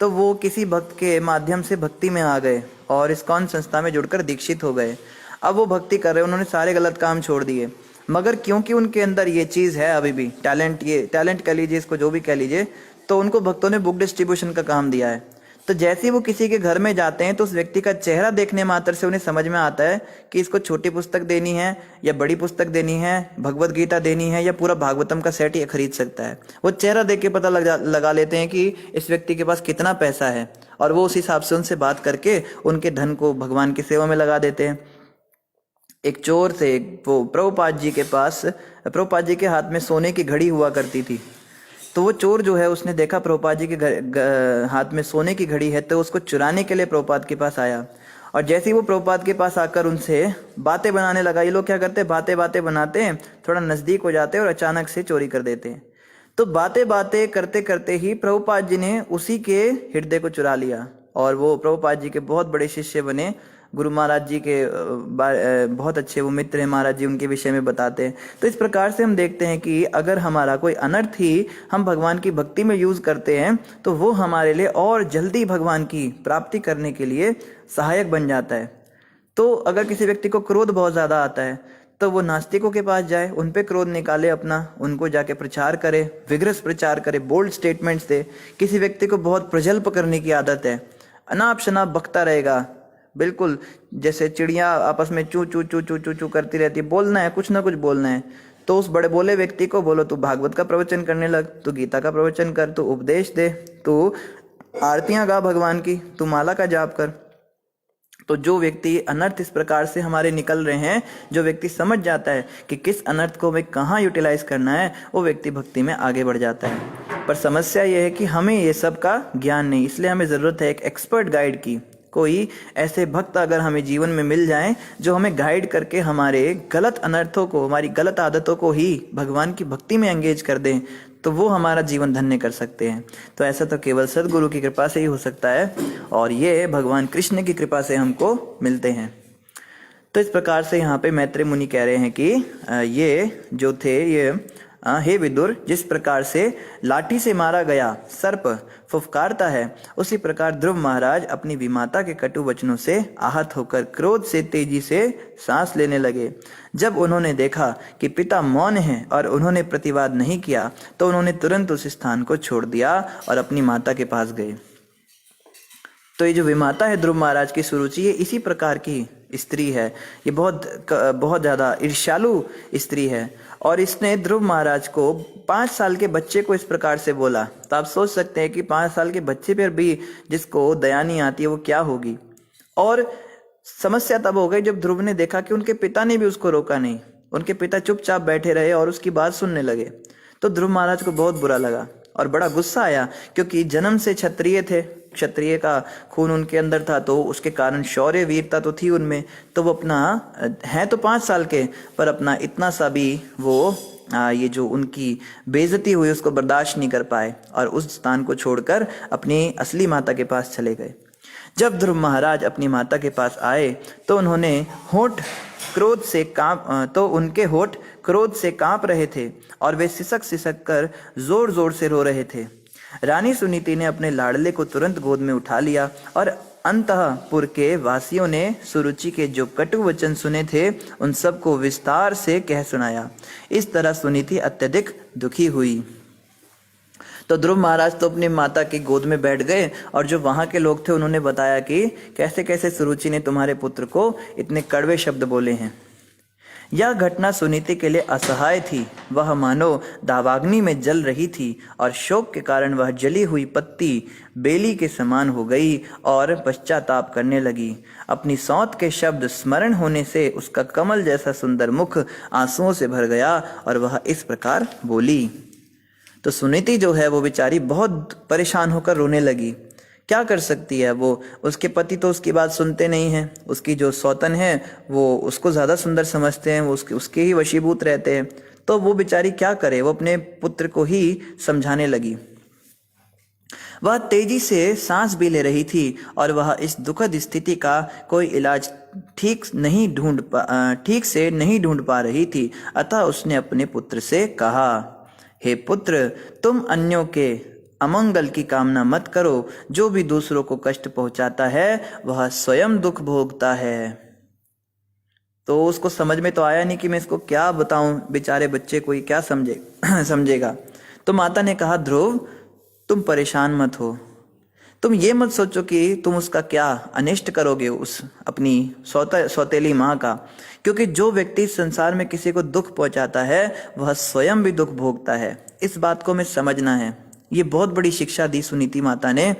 तो वो किसी भक्त के माध्यम से भक्ति में आ गए और इस्कॉन संस्था में जुड़कर दीक्षित हो गए। अब वो भक्ति कर रहे हैं, उन्होंने सारे गलत काम छोड़ दिए, मगर क्योंकि उनके अंदर ये चीज़ है अभी भी, टैलेंट, ये टैलेंट कह लीजिए, इसको जो भी कह लीजिए, तो उनको भक्तों ने बुक डिस्ट्रीब्यूशन का काम दिया है। तो जैसे ही वो किसी के घर में जाते हैं तो उस व्यक्ति का चेहरा देखने मात्र से उन्हें समझ में आता है कि इसको छोटी पुस्तक देनी है या बड़ी पुस्तक देनी है, भगवत गीता देनी है या पूरा भागवतम का सेट ही खरीद सकता है। वो चेहरा देख के पता लगा लेते हैं कि इस व्यक्ति के पास कितना पैसा है, और वो उस हिसाब से उनसे बात करके उनके धन को भगवान की सेवा में लगा देते हैं। एक चोर थे, वो प्रभुपाद जी के पास, प्रभुपाद जी के हाथ में सोने की घड़ी हुआ करती थी। तो वो चोर जो है उसने देखा प्रभुपाद जी के हाथ में सोने की घड़ी है, तो उसको चुराने के लिए प्रभुपाद के पास आया। और जैसे ही वो प्रभुपाद के पास आकर उनसे बातें बनाने लगा, ये लोग क्या करते हैं, बातें बातें बनाते हैं, थोड़ा नज़दीक हो जाते हैं और अचानक से चोरी कर देते हैं। तो बातें बातें करते करते ही प्रभुपाद जी ने उसी के हृदय को चुरा लिया और वो प्रभुपाद जी के बहुत बड़े शिष्य बने। गुरु महाराज जी के बहुत अच्छे वो मित्र हैं, महाराज जी उनके विषय में बताते हैं। तो इस प्रकार से हम देखते हैं कि अगर हमारा कोई अनर्थ ही हम भगवान की भक्ति में यूज़ करते हैं तो वो हमारे लिए और जल्दी भगवान की प्राप्ति करने के लिए सहायक बन जाता है। तो अगर किसी व्यक्ति को क्रोध बहुत ज़्यादा आता है तो वो नास्तिकों के पास जाए, उन पे क्रोध निकाले अपना, उनको जाके प्रचार करे, विग्रस प्रचार करे, बोल्ड स्टेटमेंट्स दे। किसी व्यक्ति को बहुत प्रजल्प करने की आदत है, अनाप शनाप बकता रहेगा, बिल्कुल जैसे चिड़िया आपस में चू चू चू चू चू चू करती रहती है, बोलना है, कुछ ना कुछ बोलना है। तो उस बड़े बोले व्यक्ति को बोलो तू भागवत का प्रवचन करने लग, तू गीता का प्रवचन कर, तू उपदेश दे, तू आरतियां गा भगवान की, तू माला का जाप कर। तो जो व्यक्ति अनर्थ इस प्रकार से हमारे निकल रहे हैं, जो व्यक्ति समझ जाता है कि किस अनर्थ को हमें कहाँ यूटिलाइज करना है, वो व्यक्ति भक्ति में आगे बढ़ जाता है। पर समस्या ये है कि हमें ये सब का ज्ञान नहीं, इसलिए हमें ज़रूरत है एक एक्सपर्ट गाइड की। कोई ऐसे भक्त अगर हमें जीवन में मिल जाएं जो हमें गाइड करके हमारे गलत अनर्थों को, हमारी गलत आदतों को ही भगवान की भक्ति में एंगेज कर दें, तो वो हमारा जीवन धन्य कर सकते हैं। तो ऐसा तो केवल सदगुरु की कृपा से ही हो सकता है, और ये भगवान कृष्ण की कृपा से हमको मिलते हैं। तो इस प्रकार से यहाँ पे मैत्रेय मुनि कह रहे हैं कि ये जो थे, ये हे विदुर, जिस प्रकार से लाठी से मारा गया सर्प फुफकारता है, उसी प्रकार ध्रुव महाराज अपनी विमाता के कटु वचनों से आहत होकर क्रोध से तेजी से सांस लेने लगे। जब उन्होंने देखा कि पिता मौन हैं और उन्होंने प्रतिवाद नहीं किया, तो उन्होंने तुरंत उस स्थान को छोड़ दिया और अपनी माता के पास गए। तो ये जो विमाता है ध्रुव महाराज की सुरुचि, ये इसी प्रकार की स्त्री है। ये बहुत ज़्यादा ईर्ष्यालु स्त्री है, और इसने ध्रुव महाराज को 5 साल के बच्चे को इस प्रकार से बोला। तो आप सोच सकते हैं कि 5 साल के बच्चे पर भी जिसको दया नहीं आती है वो क्या होगी। और समस्या तब हो गई जब ध्रुव ने देखा कि उनके पिता ने भी उसको रोका नहीं, उनके पिता चुपचाप बैठे रहे और उसकी बात सुनने लगे। तो ध्रुव महाराज को बहुत बुरा लगा और बड़ा गुस्सा आया, क्योंकि जन्म से क्षत्रिय थे, क्षत्रिय का खून उनके अंदर था, तो उसके कारण शौर्य वीरता तो थी उनमें। तो वो अपना हैं तो 5 साल के, पर अपना इतना सा भी वो ये जो उनकी बेइज्जती हुई उसको बर्दाश्त नहीं कर पाए और उस स्थान को छोड़कर अपनी असली माता के पास चले गए। जब ध्रुव महाराज अपनी माता के पास आए तो उनके होठ क्रोध से कांप रहे थे और वे सिसक सिसक कर जोर जोर से रो रहे थे। रानी सुनीति ने अपने लाडले को तुरंत गोद में उठा लिया और अंतःपुर के वासियों ने सुरुचि के जो कटु वचन सुने थे उन सब को विस्तार से कह सुनाया। इस तरह सुनीति अत्यधिक दुखी हुई। तो ध्रुव महाराज तो अपनी माता की गोद में बैठ गए और जो वहां के लोग थे उन्होंने बताया कि कैसे कैसे सुरुचि ने तुम्हारे पुत्र को इतने कड़वे शब्द बोले हैं। यह घटना सुनीति के लिए असहाय थी। वह मानो दावाग्नि में जल रही थी और शोक के कारण वह जली हुई पत्ती बेली के समान हो गई और पश्चाताप करने लगी। अपनी सौत के शब्द स्मरण होने से उसका कमल जैसा सुंदर मुख आंसुओं से भर गया और वह इस प्रकार बोली। तो सुनीति जो है वो बेचारी बहुत परेशान होकर रोने लगी। क्या कर सकती है वो, उसके पति तो उसकी बात सुनते नहीं हैं, उसकी जो सौतन है वो उसको ज़्यादा सुंदर समझते हैं, वो उसके ही वशीभूत रहते हैं। तो वो बेचारी क्या करे, वो अपने पुत्र को ही समझाने लगी। वह तेजी से सांस भी ले रही थी और वह इस दुखद स्थिति का कोई इलाज ठीक से नहीं ढूंढ पा रही थी। अतः उसने अपने पुत्र से कहा, हे पुत्र, तुम अन्यों के अमंगल की कामना मत करो। जो भी दूसरों को कष्ट पहुंचाता है वह स्वयं दुख भोगता है। तो उसको समझ में तो आया नहीं कि मैं इसको क्या बताऊं, बेचारे बच्चे को क्या समझेगा। तो माता ने कहा, ध्रुव तुम परेशान मत हो, तुम ये मत सोचो कि तुम उसका क्या अनिष्ट करोगे, उस अपनी सौतेली माँ का, क्योंकि जो व्यक्ति संसार में किसी को दुख पहुंचाता है वह स्वयं भी दुख भोगता है। इस बात को हमें समझना है। ये बहुत बड़ी शिक्षा दी सुनीति माता ने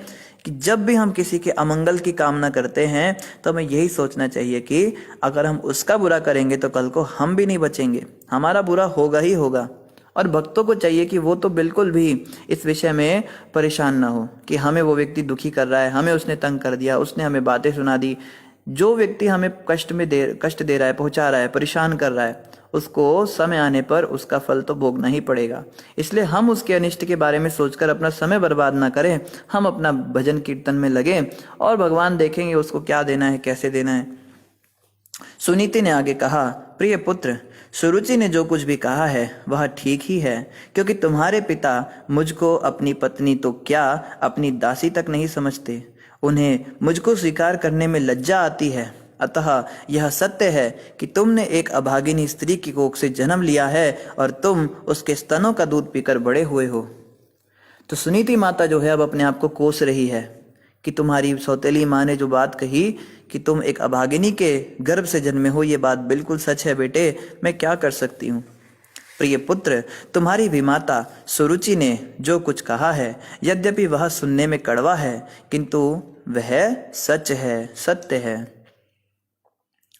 कि जब भी हम किसी के अमंगल की कामना करते हैं तो हमें यही सोचना चाहिए कि अगर हम उसका बुरा करेंगे तो कल को हम भी नहीं बचेंगे, हमारा बुरा होगा ही होगा। और भक्तों को चाहिए कि वो तो बिल्कुल भी इस विषय में परेशान ना हो कि हमें वो व्यक्ति दुखी कर रहा है, हमें उसने तंग कर दिया, उसने हमें बातें सुना दी। जो व्यक्ति हमें कष्ट दे रहा है, पहुंचा रहा है, परेशान कर रहा है, उसको समय आने पर उसका फल तो भोगना ही पड़ेगा। इसलिए हम उसके अनिष्ट के बारे में सोचकर अपना समय बर्बाद ना करें, हम अपना भजन कीर्तन में लगें और भगवान देखेंगे उसको क्या देना है, कैसे देना है। सुनीति ने आगे कहा, प्रिय पुत्र, सुरुचि ने जो कुछ भी कहा है वह ठीक ही है, क्योंकि तुम्हारे पिता मुझको अपनी पत्नी तो क्या अपनी दासी तक नहीं समझते। उन्हें मुझको स्वीकार करने में लज्जा आती है। अतः यह सत्य है कि तुमने एक अभागिनी स्त्री की कोख से जन्म लिया है और तुम उसके स्तनों का दूध पीकर बड़े हुए हो। तो सुनीति माता जो है अब अपने आप को कोस रही है कि तुम्हारी सौतेली माँ ने जो बात कही कि तुम एक अभागिनी के गर्भ से जन्मे हो, ये बात बिल्कुल सच है बेटे, मैं क्या कर सकती हूँ। प्रिय पुत्र, तुम्हारी विमाता सुरुचि ने जो कुछ कहा है, यद्यपि वह सुनने में कड़वा है, किंतु वह सच है, सत्य है।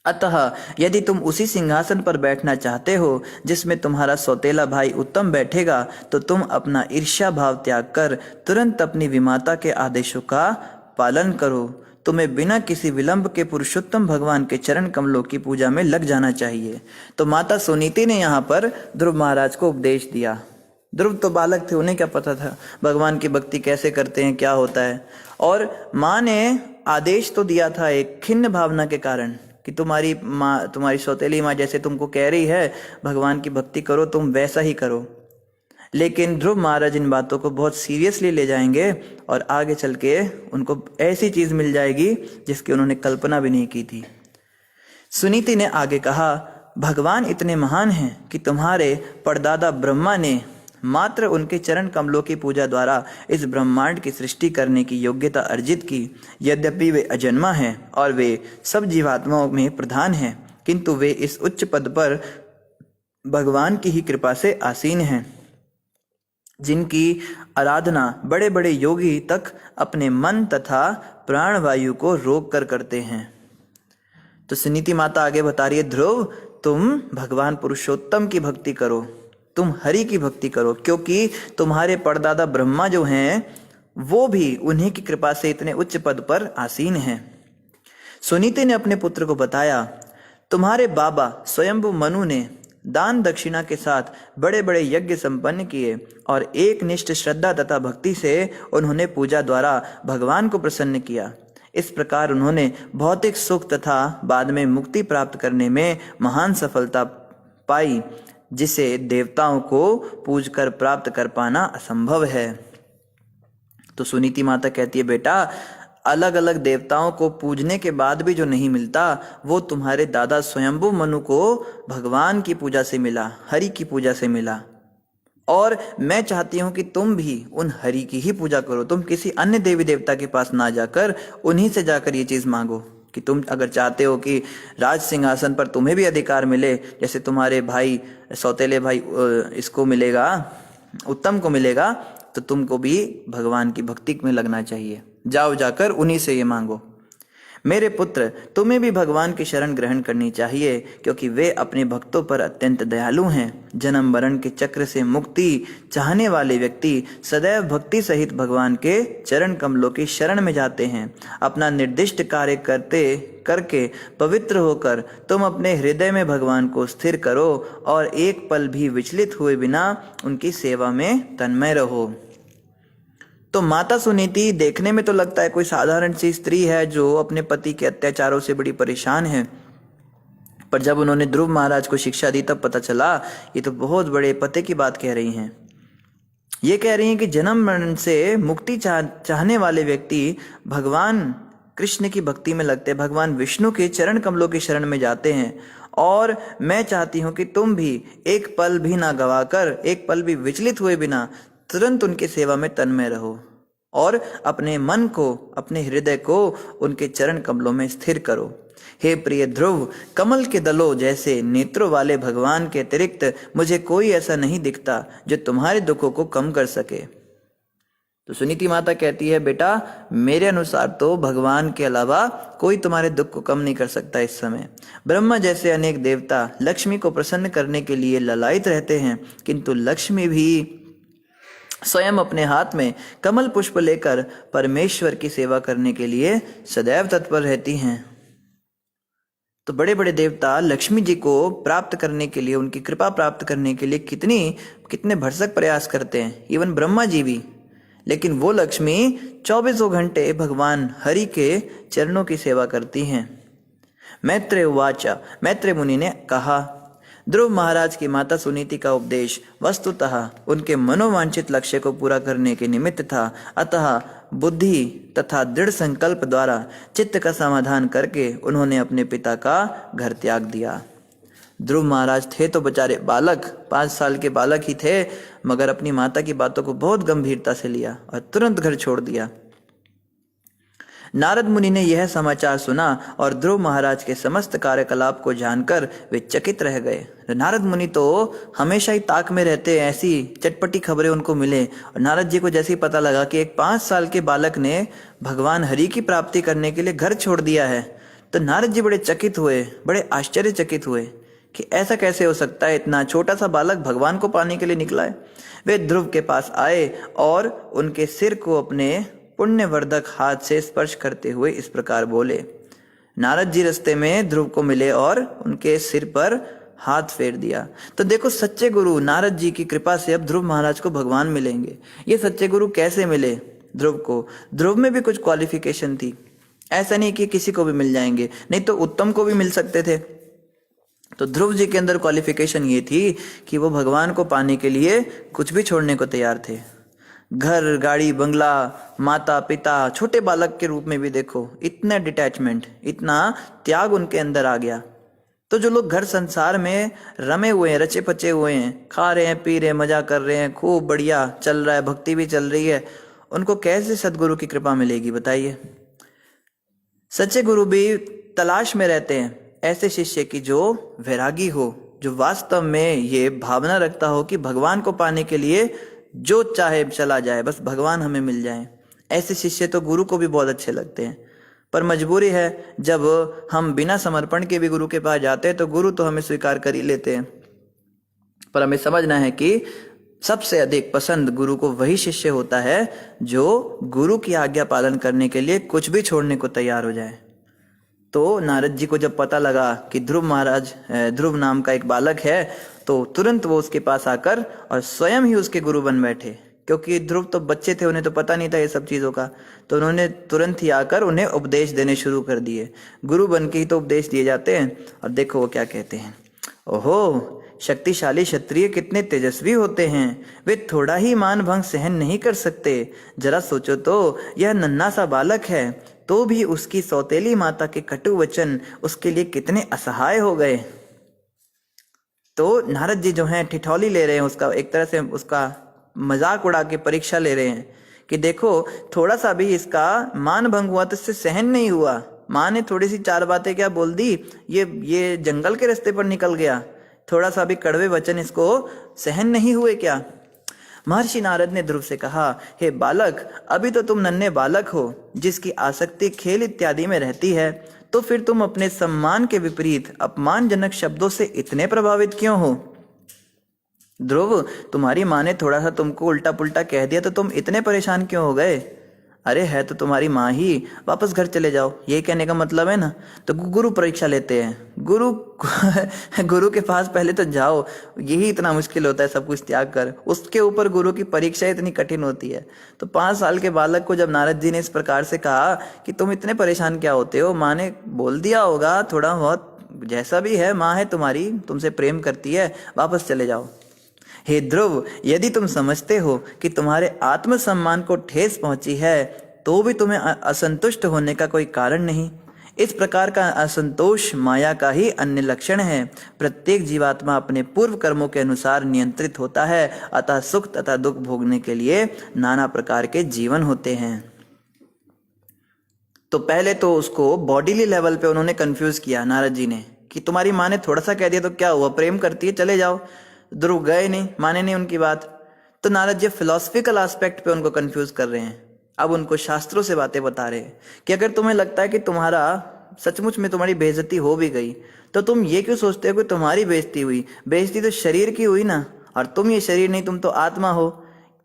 अतः यदि तुम उसी सिंहासन पर बैठना चाहते हो जिसमें तुम्हारा सौतेला भाई उत्तम बैठेगा, तो तुम अपना ईर्ष्या भाव त्याग कर तुरंत अपनी विमाता के आदेशों का पालन करो। तुम्हें बिना किसी विलंब के पुरुषोत्तम भगवान के चरण कमलों की पूजा में लग जाना चाहिए। तो माता सुनीति ने यहाँ पर ध्रुव महाराज को उपदेश दिया। ध्रुव तो बालक थे, उन्हें क्या पता था भगवान की भक्ति कैसे करते हैं, क्या होता है। और माँ ने आदेश तो दिया था एक खिन्न भावना के कारण कि तुम्हारी माँ, तुम्हारी सौतेली माँ जैसे तुमको कह रही है भगवान की भक्ति करो, तुम वैसा ही करो। लेकिन ध्रुव महाराज इन बातों को बहुत सीरियसली ले जाएंगे और आगे चल के उनको ऐसी चीज मिल जाएगी जिसकी उन्होंने कल्पना भी नहीं की थी। सुनीति ने आगे कहा, भगवान इतने महान हैं कि तुम्हारे परदादा ब्रह्मा ने मात्र उनके चरण कमलों की पूजा द्वारा इस ब्रह्मांड की सृष्टि करने की योग्यता अर्जित की। यद्यपि वे अजन्मा हैं और वे सब जीवात्माओं में प्रधान हैं, किंतु वे इस उच्च पद पर भगवान की ही कृपा से आसीन हैं, जिनकी आराधना बड़े बड़े योगी तक अपने मन तथा प्राणवायु को रोक कर करते हैं। तो सुनीति माता आगे बता रही है, ध्रुव तुम भगवान पुरुषोत्तम की भक्ति करो, तुम हरि की भक्ति करो, क्योंकि तुम्हारे परदादा ब्रह्मा जो हैं वो भी उन्हीं की कृपा से इतने उच्च पद पर आसीन हैं। सुनीति ने अपने पुत्र को बताया, तुम्हारे बाबा स्वयंभु मनु ने दान दक्षिणा के साथ बड़े बड़े यज्ञ संपन्न किए और एक निष्ठ श्रद्धा तथा भक्ति से उन्होंने पूजा द्वारा भगवान को प्रसन्न किया। इस प्रकार उन्होंने भौतिक सुख तथा बाद में मुक्ति प्राप्त करने में महान सफलता पाई, जिसे देवताओं को पूजकर प्राप्त कर पाना असंभव है। तो सुनीति माता कहती है, बेटा अलग अलग देवताओं को पूजने के बाद भी जो नहीं मिलता वो तुम्हारे दादा स्वयंभु मनु को भगवान की पूजा से मिला, हरि की पूजा से मिला। और मैं चाहती हूं कि तुम भी उन हरि की ही पूजा करो। तुम किसी अन्य देवी देवता के पास ना जाकर उन्हीं से जाकर ये चीज मांगो कि तुम अगर चाहते हो कि राज सिंहासन पर तुम्हें भी अधिकार मिले, जैसे तुम्हारे भाई सौतेले भाई इसको मिलेगा, उत्तम को मिलेगा, तो तुमको भी भगवान की भक्ति में लगना चाहिए। जाओ जाकर उन्हीं से ये मांगो। मेरे पुत्र, तुम्हें भी भगवान की शरण ग्रहण करनी चाहिए, क्योंकि वे अपने भक्तों पर अत्यंत दयालु हैं। जन्म मरण के चक्र से मुक्ति चाहने वाले व्यक्ति सदैव भक्ति सहित भगवान के चरण कमलों की शरण में जाते हैं। अपना निर्दिष्ट कार्य करके पवित्र होकर तुम अपने हृदय में भगवान को स्थिर करो और एक पल भी विचलित हुए बिना उनकी सेवा में तन्मय रहो। तो माता सुनीति देखने में तो लगता है कोई साधारण सी स्त्री है जो अपने पति के अत्याचारों से बड़ी परेशान है, पर जब उन्होंने ध्रुव महाराज को शिक्षा दी तब पता चला ये तो बहुत बड़े पते की बात कह रही हैं। ये कह रही हैं कि जन्म मरण से मुक्ति चाहने वाले व्यक्ति भगवान कृष्ण की भक्ति में लगते, भगवान विष्णु के चरण कमलों की शरण में जाते हैं। और मैं चाहती हूं कि तुम भी एक पल भी ना गवाकर, एक पल भी विचलित हुए बिना तुरंत उनकी सेवा में तन्मय रहो और अपने मन को, अपने हृदय को उनके चरण कमलों में स्थिर करो। हे प्रिय ध्रुव, कमल के दलों जैसे नेत्रों वाले भगवान के अतिरिक्त मुझे कोई ऐसा नहीं दिखता जो तुम्हारे दुखों को कम कर सके। तो सुनीति माता कहती है, बेटा मेरे अनुसार तो भगवान के अलावा कोई तुम्हारे दुख को कम नहीं कर सकता। इस समय ब्रह्मा जैसे अनेक देवता लक्ष्मी को प्रसन्न करने के लिए ललायित रहते हैं, किंतु लक्ष्मी भी स्वयं अपने हाथ में कमल पुष्प लेकर परमेश्वर की सेवा करने के लिए सदैव तत्पर रहती हैं। तो बड़े बड़े देवता लक्ष्मी जी को प्राप्त करने के लिए, उनकी कृपा प्राप्त करने के लिए कितने भरसक प्रयास करते हैं, इवन ब्रह्मा जी भी। लेकिन वो लक्ष्मी 24 घंटे भगवान हरि के चरणों की सेवा करती हैं। मैत्रेय उवाचा, मैत्रेय मुनि ने कहा, ध्रुव महाराज की माता सुनीति का उपदेश वस्तुतः उनके मनोवांछित लक्ष्य को पूरा करने के निमित्त था। अतः बुद्धि तथा दृढ़ संकल्प द्वारा चित्त का समाधान करके उन्होंने अपने पिता का घर त्याग दिया। ध्रुव महाराज थे तो बेचारे बालक, 5 साल के बालक ही थे, मगर अपनी माता की बातों को बहुत गंभीरता से लिया और तुरंत घर छोड़ दिया। नारद मुनि ने यह समाचार सुना और ध्रुव महाराज के समस्त कार्यकलाप को जानकर वे चकित रह गए। नारद मुनि तो हमेशा ही ताक में रहते हैं, ऐसी चटपटी खबरें उनको मिले। और नारद जी को जैसे ही पता लगा कि एक 5 साल के बालक ने भगवान हरि की प्राप्ति करने के लिए घर छोड़ दिया है, तो नारद जी बड़े चकित हुए, बड़े आश्चर्यचकित हुए कि ऐसा कैसे हो सकता है, इतना छोटा सा बालक भगवान को पाने के लिए निकला है। वे ध्रुव के पास आए और उनके सिर को अपने पुण्यवर्धक हाथ से स्पर्श करते हुए इस प्रकार बोले। नारद जी रास्ते में ध्रुव को मिले और उनके सिर पर हाथ फेर दिया। तो देखो, सच्चे गुरु नारद जी की कृपा से अब ध्रुव महाराज को भगवान मिलेंगे। ये सच्चे गुरु कैसे मिले ध्रुव को? ध्रुव में भी कुछ क्वालिफिकेशन थी, ऐसा नहीं कि किसी को भी मिल जाएंगे, नहीं तो उत्तम को भी मिल सकते थे। तो ध्रुव जी के अंदर क्वालिफिकेशन ये थी कि वो भगवान को पाने के लिए कुछ भी छोड़ने को तैयार थे। घर, गाड़ी, बंगला, माता पिता, छोटे बालक के रूप में भी देखो इतना डिटैचमेंट, इतना त्याग उनके अंदर आ गया। तो जो लोग घर संसार में रमे हुए हैं, रचे पचे हुए हैं, खा रहे हैं, पी रहे हैं, मजा कर रहे हैं, खूब बढ़िया चल रहा है, भक्ति भी चल रही है, उनको कैसे सदगुरु की कृपा मिलेगी बताइए? सच्चे गुरु भी तलाश में रहते हैं ऐसे शिष्य की जो वैरागी हो, जो वास्तव में ये भावना रखता हो कि भगवान को पाने के लिए जो चाहे चला जाए, बस भगवान हमें मिल जाए। ऐसे शिष्य तो गुरु को भी बहुत अच्छे लगते हैं, पर मजबूरी है, जब हम बिना समर्पण के भी गुरु के पास जाते हैं तो गुरु तो हमें स्वीकार कर ही लेते हैं। पर हमें समझना है कि सबसे अधिक पसंद गुरु को वही शिष्य होता है जो गुरु की आज्ञा पालन करने के लिए कुछ भी छोड़ने को तैयार हो जाए। तो नारद जी को जब पता लगा कि ध्रुव नाम का एक बालक है, तो तुरंत वो उसके पास आकर और स्वयं ही उसके गुरु बन बैठे। क्योंकि ध्रुव तो बच्चे थे, उन्हें तो पता नहीं था ये सब चीज़ों का, तो उन्होंने तुरंत ही आकर उन्हें उपदेश देने शुरू कर दिए। गुरु बन के ही तो उपदेश दिए जाते हैं। और देखो वो क्या कहते हैं, ओहो शक्तिशाली क्षत्रिय कितने तेजस्वी होते हैं, वे थोड़ा ही मान भंग सहन नहीं कर सकते। जरा सोचो तो, यह नन्हा सा बालक है, तो भी उसकी सौतेली माता के कटु वचन उसके लिए कितने असहाय हो गए। तो नारद जी जो हैं ठिठौली ले रहे हैं, उसका एक तरह से उसका मजाक उड़ा के परीक्षा ले रहे हैं कि देखो थोड़ा सा भी इसका मान भंग हुआ तो इससे सहन नहीं हुआ। माँ ने थोड़ी सी चार बातें क्या बोल दी, ये जंगल के रास्ते पर निकल गया, थोड़ा सा भी कड़वे वचन इसको सहन नहीं हुए क्या। महर्षि नारद ने ध्रुव से कहा, हे बालक, अभी तो तुम नन्हे बालक हो, जिसकी आसक्ति खेल इत्यादि में रहती है, तो फिर तुम अपने सम्मान के विपरीत अपमानजनक शब्दों से इतने प्रभावित क्यों हो। ध्रुव, तुम्हारी माँ ने थोड़ा सा तुमको उल्टा पुल्टा कह दिया तो तुम इतने परेशान क्यों हो गए। अरे है तो तुम्हारी माँ ही, वापस घर चले जाओ, ये कहने का मतलब है ना। तो गुरु परीक्षा लेते हैं, गुरु के पास पहले तो जाओ, यही इतना मुश्किल होता है सब कुछ त्याग कर, उसके ऊपर गुरु की परीक्षा इतनी कठिन होती है। तो 5 साल के बालक को जब नारद जी ने इस प्रकार से कहा कि तुम इतने परेशान क्या होते हो, माँ ने बोल दिया होगा थोड़ा बहुत, जैसा भी है माँ है तुम्हारी, तुमसे प्रेम करती है, वापस चले जाओ। हे ध्रुव, यदि तुम समझते हो कि तुम्हारे आत्मसम्मान को ठेस पहुंची है, तो भी तुम्हें असंतुष्ट होने का कोई कारण नहीं। इस प्रकार का असंतोष माया का ही अन्य लक्षण है। प्रत्येक जीवात्मा अपने पूर्व कर्मों के अनुसार नियंत्रित होता है, अतः सुख तथा दुख भोगने के लिए नाना प्रकार के जीवन होते हैं। तो पहले तो उसको बॉडीली लेवल पे उन्होंने कंफ्यूज किया नारद जी ने कि तुम्हारी माँ ने थोड़ा सा कह दिया तो क्या हुआ, प्रेम करती है, चले जाओ। ध्रुव गए नहीं, माने नहीं उनकी बात। तो नारद जी फिलोसफिकल एस्पेक्ट पे उनको कंफ्यूज कर रहे हैं। अब उनको शास्त्रों से बातें बता रहे हैं कि अगर तुम्हें लगता है कि तुम्हारा सचमुच में तुम्हारी बेइज्जती हो भी गई, तो तुम ये क्यों सोचते हो कि तुम्हारी बेइज्जती हुई। बेइज्जती तो शरीर की हुई ना, और तुम ये शरीर नहीं, तुम तो आत्मा हो।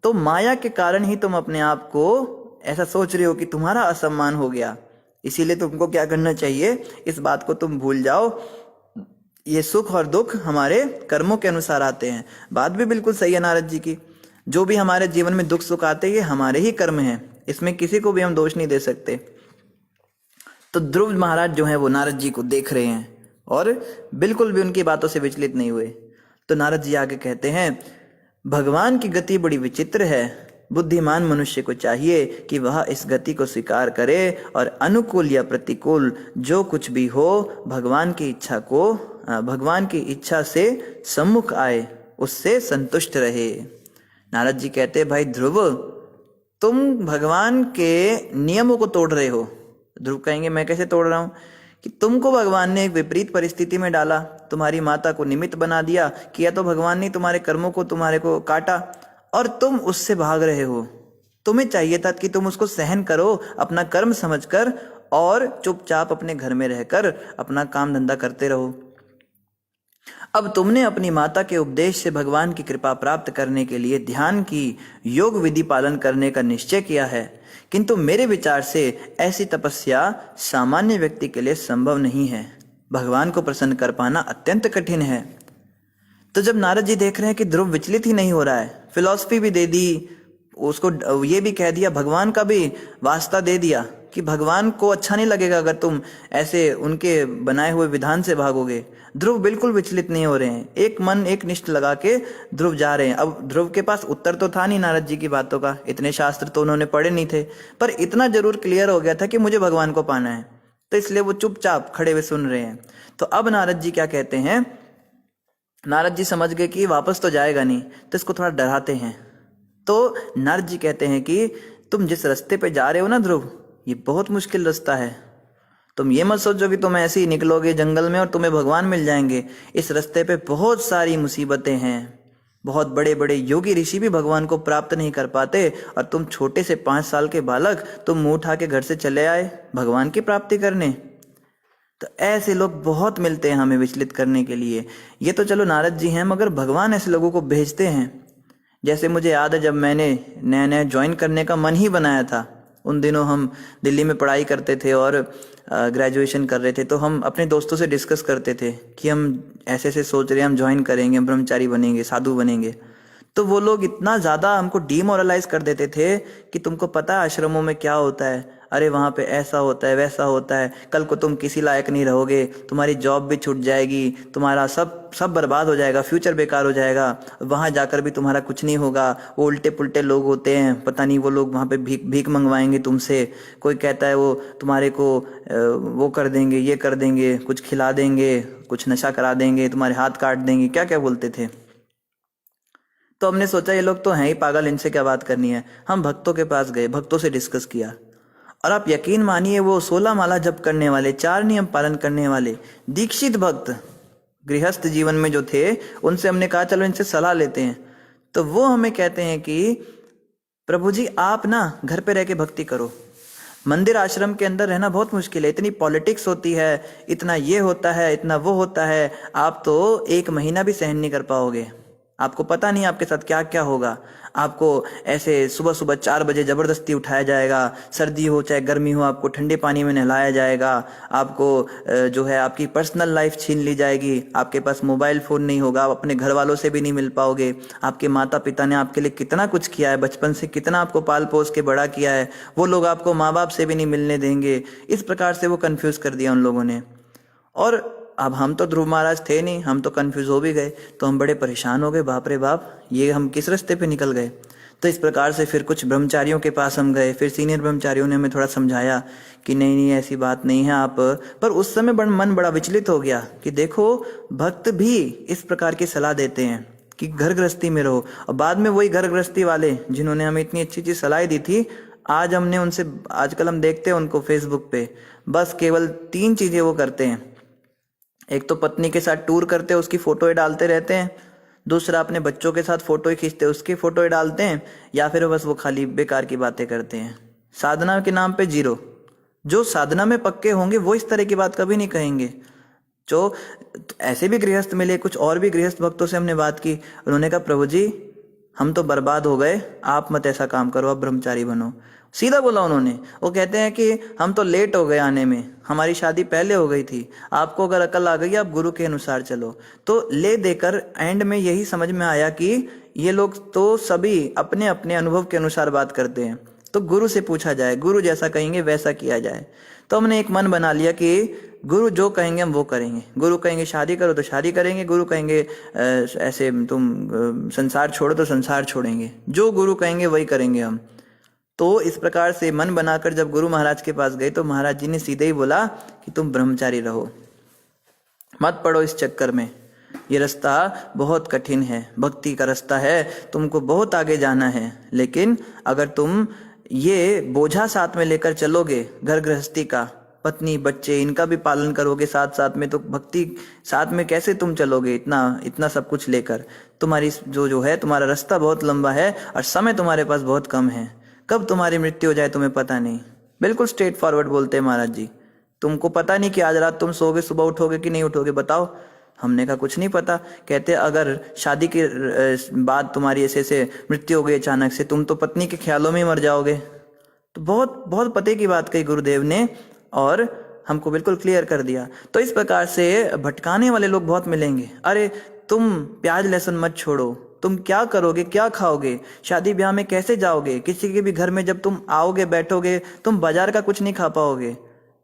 तो माया के कारण ही तुम अपने आप को ऐसा सोच रहे हो कि तुम्हारा असम्मान हो गया। इसीलिए तुमको क्या करना चाहिए, इस बात को तुम भूल जाओ। ये सुख और दुख हमारे कर्मों के अनुसार आते हैं। बात भी बिल्कुल सही है नारद जी की। जो भी हमारे जीवन में दुख सुख आते हैं, ये हमारे ही कर्म हैं, इसमें किसी को भी हम दोष नहीं दे सकते। तो ध्रुव महाराज जो है वो नारद जी को देख रहे हैं और बिल्कुल भी उनकी बातों से विचलित नहीं हुए। तो नारद जी आगे कहते हैं, भगवान की गति बड़ी विचित्र है। बुद्धिमान मनुष्य को चाहिए कि वह इस गति को स्वीकार करे और अनुकूल या प्रतिकूल जो कुछ भी हो, भगवान की इच्छा से सम्मुख आए, उससे संतुष्ट रहे। नारद जी कहते हैं, भाई ध्रुव, तुम भगवान के नियमों को तोड़ रहे हो। ध्रुव कहेंगे, मैं कैसे तोड़ रहा हूं? कि तुमको भगवान ने एक विपरीत परिस्थिति में डाला, तुम्हारी माता को निमित्त बना दिया, किया तो भगवान ने तुम्हारे कर्मों को तुम्हारे को काटा, और तुम उससे भाग रहे हो। तुम्हें चाहिए था कि तुम उसको सहन करो अपना कर्म समझकर, और चुपचाप अपने घर में रहकर अपना काम धंधा करते रहो। अब तुमने अपनी माता के उपदेश से भगवान की कृपा प्राप्त करने के लिए ध्यान की योग विधि पालन करने का निश्चय किया है, किंतु मेरे विचार से ऐसी तपस्या सामान्य व्यक्ति के लिए संभव नहीं है। भगवान को प्रसन्न कर पाना अत्यंत कठिन है। तो जब नारद जी देख रहे हैं कि ध्रुव विचलित ही नहीं हो रहा है, फिलॉसफी भी दे दी, उसको ये भी कह दिया, भगवान का भी वास्ता दे दिया कि भगवान को अच्छा नहीं लगेगा अगर तुम ऐसे उनके बनाए हुए विधान से भागोगे। ध्रुव बिल्कुल विचलित नहीं हो रहे हैं, एक मन एक निष्ठ लगा के ध्रुव जा रहे हैं। अब ध्रुव के पास उत्तर तो था नहीं नारद जी की बातों का, इतने शास्त्र तो उन्होंने पढ़े नहीं थे, पर इतना जरूर क्लियर हो गया था कि मुझे भगवान को पाना है, तो इसलिए वो चुपचाप खड़े हुए सुन रहे हैं। तो अब नारद जी क्या कहते हैं, नारद जी समझ गए कि वापस तो जाएगा नहीं, तो इसको थोड़ा डराते हैं। तो नारद जी कहते हैं कि तुम जिस रास्ते पे जा रहे हो ना ध्रुव, ये बहुत मुश्किल रास्ता है। तुम ये मत सोचो कि तुम ऐसे ही निकलोगे जंगल में और तुम्हें भगवान मिल जाएंगे। इस रास्ते पे बहुत सारी मुसीबतें हैं, बहुत बड़े बड़े योगी ऋषि भी भगवान को प्राप्त नहीं कर पाते, और तुम छोटे से 5 साल के बालक, तुम मुंह उठा के घर से चले आए भगवान की प्राप्ति करने। तो ऐसे लोग बहुत मिलते हैं हमें विचलित करने के लिए। ये तो चलो नारद जी हैं, मगर भगवान ऐसे लोगों को भेजते हैं। जैसे मुझे याद है, जब मैंने नया नया ज्वाइन करने का मन ही बनाया था, उन दिनों हम दिल्ली में पढ़ाई करते थे और ग्रेजुएशन कर रहे थे, तो हम अपने दोस्तों से डिस्कस करते थे कि हम ऐसे ऐसे सोच रहे हैं, हम ज्वाइन करेंगे, हम ब्रह्मचारी बनेंगे, साधु बनेंगे। तो वो लोग इतना ज़्यादा हमको डीमोरलाइज कर देते थे कि तुमको पता है आश्रमों में क्या होता है, अरे वहाँ पे ऐसा होता है, वैसा होता है, कल को तुम किसी लायक नहीं रहोगे, तुम्हारी जॉब भी छूट जाएगी, तुम्हारा सब सब बर्बाद हो जाएगा, फ्यूचर बेकार हो जाएगा, वहाँ जाकर भी तुम्हारा कुछ नहीं होगा, वो उल्टे पुल्टे लोग होते हैं, पता नहीं वो लोग वहाँ पे भीख भीख मंगवाएंगे तुमसे, कोई कहता है वो तुम्हारे को वो कर देंगे, ये कर देंगे, कुछ खिला देंगे, कुछ नशा करा देंगे, तुम्हारे हाथ काट देंगे, क्या क्या बोलते थे। तो हमने सोचा ये लोग तो हैं ही पागल, इनसे क्या बात करनी है। हम भक्तों के पास गए, भक्तों से डिस्कस किया, और आप यकीन मानिए वो 16 माला जप करने वाले, 4 नियम पालन करने वाले दीक्षित भक्त गृहस्थ जीवन में जो थे, उनसे हमने कहा चलो इनसे सलाह लेते हैं। तो वो हमें कहते हैं कि प्रभु जी आप ना घर पे रह के भक्ति करो, मंदिर आश्रम के अंदर रहना बहुत मुश्किल है, इतनी पॉलिटिक्स होती है, इतना ये होता है, इतना वो होता है, आप तो 1 महीना भी सहन नहीं कर पाओगे, आपको पता नहीं आपके साथ क्या क्या होगा। आपको ऐसे सुबह सुबह 4 बजे जबरदस्ती उठाया जाएगा, सर्दी हो चाहे गर्मी हो, आपको ठंडे पानी में नहलाया जाएगा, आपको जो है आपकी पर्सनल लाइफ छीन ली जाएगी, आपके पास मोबाइल फोन नहीं होगा, आप अपने घर वालों से भी नहीं मिल पाओगे, आपके माता पिता ने आपके लिए कितना कुछ किया है, बचपन से कितना आपको पाल पोस के बड़ा किया है, वो लोग आपको माँ बाप से भी नहीं मिलने देंगे। इस प्रकार से वो कंफ्यूज कर दिया उन लोगों ने। और अब हम तो ध्रुव महाराज थे नहीं, हम तो कंफ्यूज हो भी गए, तो हम बड़े परेशान हो गए, बाप रे बाप ये हम किस रास्ते पे निकल गए। तो इस प्रकार से फिर कुछ ब्रह्मचारियों के पास हम गए, फिर सीनियर ब्रह्मचारियों ने हमें थोड़ा समझाया कि नहीं नहीं ऐसी बात नहीं है आप, पर उस समय मन बड़ा विचलित हो गया कि देखो भक्त भी इस प्रकार की सलाह देते हैं कि घर गृहस्थी में रहो, और बाद में वही घर गृहस्थी वाले जिन्होंने हमें इतनी अच्छी अच्छी सलाह दी थी, आज हमने उनसे, आजकल हम देखते हैं उनको फेसबुक पे, बस केवल 3 चीजें वो करते हैं। एक तो पत्नी के साथ टूर करते हैं, उसकी फोटो डालते रहते हैं, दूसरा अपने बच्चों के साथ फोटो खींचते हैं, उसकी फोटो डालते हैं, या फिर बस वो खाली बेकार की बातें करते हैं। साधना के नाम पे 0। जो साधना में पक्के होंगे वो इस तरह की बात कभी नहीं कहेंगे। जो ऐसे भी गृहस्थ मिले, कुछ और भी गृहस्थ भक्तों से हमने बात की, उन्होंने कहा प्रभु जी हम तो बर्बाद हो गए, आप मत ऐसा काम करो, आप ब्रह्मचारी बनो। सीधा बोला उन्होंने। वो कहते हैं कि हम तो लेट हो गए आने में, हमारी शादी पहले हो गई थी, आपको अगर अकल आ गई आप गुरु के अनुसार चलो। तो ले देकर एंड में यही समझ में आया कि ये लोग तो सभी अपने अपने अनुभव के अनुसार बात करते हैं, तो गुरु से पूछा जाए, गुरु जैसा कहेंगे वैसा किया जाए। तो हमने एक मन बना लिया कि गुरु जो कहेंगे हम वो करेंगे। गुरु कहेंगे शादी करो तो शादी करेंगे, गुरु कहेंगे ऐसे तुम संसार छोड़ो तो संसार छोड़ेंगे, जो गुरु कहेंगे वही करेंगे हम। तो इस प्रकार से मन बनाकर जब गुरु महाराज के पास गए तो महाराज जी ने सीधे ही बोला कि तुम ब्रह्मचारी रहो, मत पड़ो इस चक्कर में, ये रास्ता बहुत कठिन है, भक्ति का रास्ता है, तुमको बहुत आगे जाना है, लेकिन अगर तुम ये बोझा साथ में लेकर चलोगे घर गृहस्थी का, पत्नी बच्चे इनका भी पालन करोगे साथ साथ में, तो भक्ति साथ में कैसे तुम चलोगे इतना इतना सब कुछ लेकर। तुम्हारी जो है तुम्हारा रास्ता बहुत लंबा है और समय तुम्हारे पास बहुत कम है, कब तुम्हारी मृत्यु हो जाए तुम्हें पता नहीं। बिल्कुल स्ट्रेट फॉरवर्ड बोलते हैं महाराज जी। तुमको पता नहीं कि आज रात तुम सोओगे सुबह उठोगे कि नहीं उठोगे, बताओ। हमने कहा कुछ नहीं पता। कहते अगर शादी के बाद तुम्हारी ऐसे ऐसे मृत्यु हो गई अचानक से, तुम तो पत्नी के ख्यालों में ही मर जाओगे। तो बहुत बहुत पते की बात कही गुरुदेव ने और हमको बिल्कुल क्लियर कर दिया। तो इस प्रकार से भटकाने वाले लोग बहुत मिलेंगे। अरे तुम प्याज लहसुन मत छोड़ो, तुम क्या करोगे, क्या खाओगे, शादी ब्याह में कैसे जाओगे, किसी के भी घर में जब तुम आओगे बैठोगे, तुम बाजार का कुछ नहीं खा पाओगे,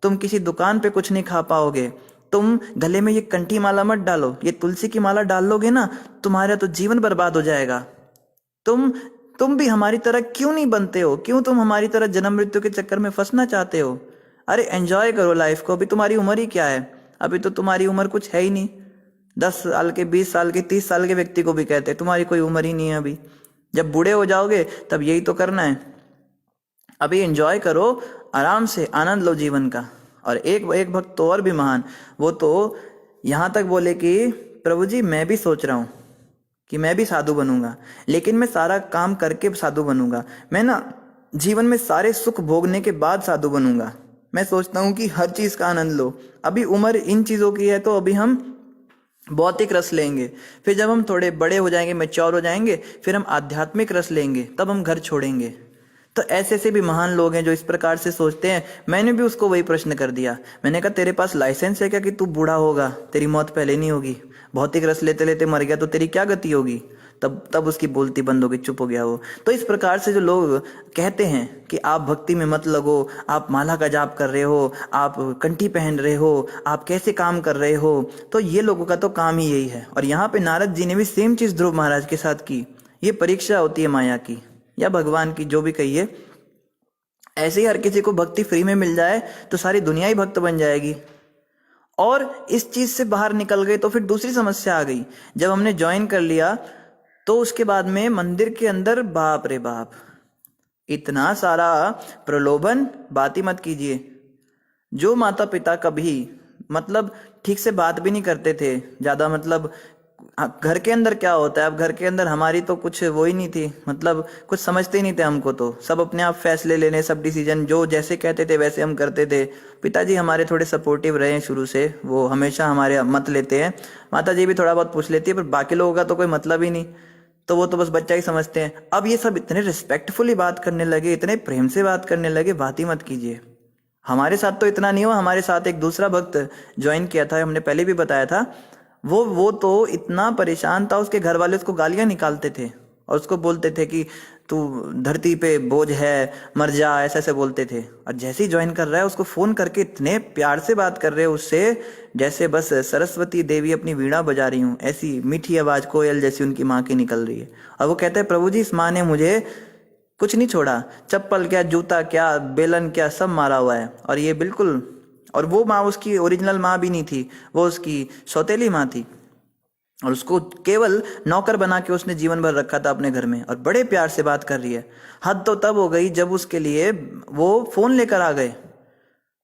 तुम किसी दुकान पे कुछ नहीं खा पाओगे, तुम गले में ये कंठी माला मत डालो, ये तुलसी की माला डाल लोगे ना, तुम्हारा तो जीवन बर्बाद हो जाएगा। तुम भी हमारी तरह क्यों नहीं बनते हो, क्यों तुम हमारी तरह जन्म मृत्यु के चक्कर में फंसना चाहते हो। अरे एंजॉय करो लाइफ को, अभी तुम्हारी उम्र ही क्या है, अभी तो तुम्हारी उम्र कुछ है ही नहीं। 10 साल के, 20 साल के, 30 साल के व्यक्ति को भी कहते हैं तुम्हारी कोई उम्र ही नहीं है अभी। जब बूढ़े हो जाओगे तब यही तो करना है। अभी एंजॉय करो, आराम से आनंद लो जीवन का। और एक भक्त तो और भी महान, वो तो यहाँ तक बोले कि प्रभु जी मैं भी सोच रहा हूँ कि मैं भी साधु बनूंगा, लेकिन मैं सारा काम करके साधु बनूंगा। मैं ना जीवन में सारे सुख भोगने के बाद साधु बनूंगा। मैं सोचता हूँ कि हर चीज का आनंद लो। अभी उम्र इन चीजों की है तो अभी हम भौतिक रस लेंगे, फिर जब हम थोड़े बड़े हो जाएंगे, मैच्योर हो जाएंगे, फिर हम आध्यात्मिक रस लेंगे, तब हम घर छोड़ेंगे। तो ऐसे ऐसे भी महान लोग हैं जो इस प्रकार से सोचते हैं। मैंने भी उसको वही प्रश्न कर दिया। मैंने कहा तेरे पास लाइसेंस है क्या कि तू बूढ़ा होगा, तेरी मौत पहले नहीं होगी? भौतिक रस लेते लेते मर गया तो तेरी क्या गति होगी? तब उसकी बोलती बंद हो गई, चुप हो गया वो। तो इस प्रकार से जो लोग कहते हैं कि आप भक्ति में मत लगो, आप माला का जाप कर रहे हो, आप कंठी पहन रहे हो, आप कैसे काम कर रहे हो, तो ये लोगों का तो काम ही यही है। और यहाँ पे नारद जी ने भी सेम चीज ध्रुव महाराज के साथ की। ये परीक्षा होती है माया की या भगवान की, जो भी कहिए। ऐसे ही हर किसी को भक्ति फ्री में मिल जाए तो सारी दुनिया ही भक्त बन जाएगी। और इस चीज से बाहर निकल गए तो फिर दूसरी समस्या आ गई। जब हमने ज्वाइन कर लिया तो उसके बाद में मंदिर के अंदर बाप रे बाप इतना सारा प्रलोभन, बात ही मत कीजिए। जो माता पिता कभी मतलब ठीक से बात भी नहीं करते थे ज्यादा, मतलब घर के अंदर क्या होता है, अब घर के अंदर हमारी तो कुछ वो ही नहीं थी, मतलब कुछ समझते ही नहीं थे हमको, तो सब अपने आप फैसले लेने, सब डिसीजन जो जैसे कहते थे वैसे हम करते थे। पिताजी हमारे थोड़े सपोर्टिव रहे हैं शुरू से, वो हमेशा हमारे मत लेते हैं। माता जी भी थोड़ा बहुत पूछ लेती है, पर बाकी लोगों का तो कोई मतलब ही नहीं, तो वो तो बस बच्चा ही समझते हैं। अब ये सब इतने रिस्पेक्टफुली बात करने लगे, इतने प्रेम से बात करने लगे, बात ही मत कीजिए। हमारे साथ तो इतना नहीं हुआ। हमारे साथ एक दूसरा भक्त ज्वाइन किया था, हमने पहले भी बताया था। वो तो इतना परेशान था, उसके घर वाले उसको गालियां निकालते थे और उसको बोलते थे कि तू धरती पे बोझ है, मर जा, ऐसे ऐसे बोलते थे। और जैसे ही ज्वाइन कर रहा है उसको फोन करके इतने प्यार से बात कर रहे हैं उससे, जैसे बस सरस्वती देवी अपनी वीणा बजा रही हूँ, ऐसी मीठी आवाज कोयल जैसी उनकी माँ की निकल रही है। और वो कहते हैं प्रभु जी इस माँ ने मुझे कुछ नहीं छोड़ा, चप्पल क्या, जूता क्या, बेलन क्या, सब मारा हुआ है। और ये बिल्कुल, और वो माँ उसकी ओरिजिनल माँ भी नहीं थी, वो उसकी सौतेली माँ थी, और उसको केवल नौकर बना के उसने जीवन भर रखा था अपने घर में, और बड़े प्यार से बात कर रही है। हद तो तब हो गई जब उसके लिए वो फोन लेकर आ गए,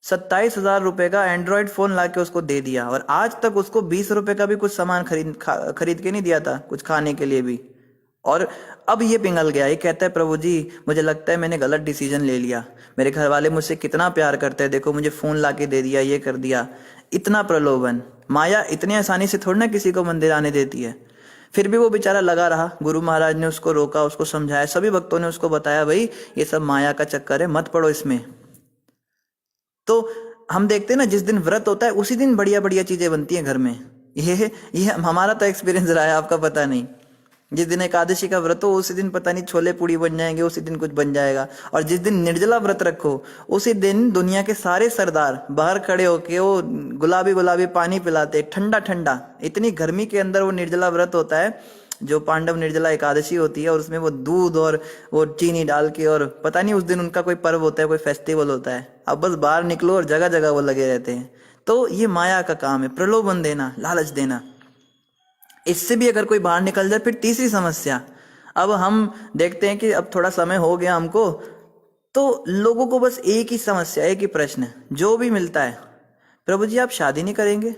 27,000 रुपए का एंड्रॉयड फोन लाके उसको दे दिया, और आज तक उसको 20 रुपए का भी कुछ सामान खरीद के नहीं दिया था, कुछ खाने के लिए भी। और अब ये पिघल गया, ये कहता है प्रभु जी मुझे लगता है मैंने गलत डिसीजन ले लिया, मेरे घर वाले मुझसे कितना प्यार करते हैं, देखो मुझे फोन लाके दे दिया, ये कर दिया। इतना प्रलोभन, माया इतनी आसानी से थोड़ी ना किसी को मंदिर आने देती है। फिर भी वो बेचारा लगा रहा। गुरु महाराज ने उसको रोका, उसको समझाया, सभी भक्तों ने उसको बताया भाई ये सब माया का चक्कर है, मत पड़ो इसमें। तो हम देखते हैं ना, जिस दिन व्रत होता है उसी दिन बढ़िया बढ़िया चीजें बनती हैं घर में। ये हमारा तो एक्सपीरियंस रहा है, आपका पता नहीं। जिस दिन एकादशी का व्रत हो उसी दिन पता नहीं छोले पूड़ी बन जाएंगे, उसी दिन कुछ बन जाएगा। और जिस दिन निर्जला व्रत रखो उसी दिन दुनिया के सारे सरदार बाहर खड़े होके वो गुलाबी गुलाबी पानी पिलाते, ठंडा ठंडा। इतनी गर्मी के अंदर वो निर्जला व्रत होता है, जो पांडव निर्जला एकादशी होती है, और उसमें वो दूध और वो चीनी डाल के, और पता नहीं उस दिन उनका कोई पर्व होता है, कोई फेस्टिवल होता है। अब बस बाहर निकलो और जगह जगह वो लगे रहते हैं। तो ये माया का काम है, प्रलोभन देना, लालच देना। इससे भी अगर कोई बाहर निकल जाए, फिर तीसरी समस्या। अब हम देखते हैं कि अब थोड़ा समय हो गया हमको, तो लोगों को बस एक ही समस्या, एक ही प्रश्न जो भी मिलता है, प्रभु जी आप शादी नहीं करेंगे,